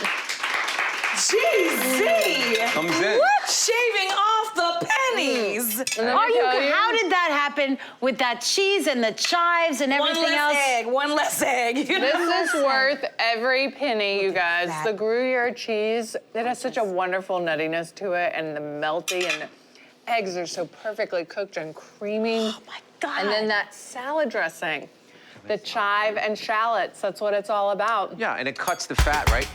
Cheesy! Comes in. What? Shaving off the pennies. How did that happen with that cheese and the chives and everything else? One less egg. This is worth every penny, you guys. The Gruyere cheese, it has such a wonderful nuttiness to it, and the melty, and the eggs are so perfectly cooked and creamy. Oh my God. And then that salad dressing, the chive and shallots, that's what it's all about. Yeah, and it cuts the fat, right?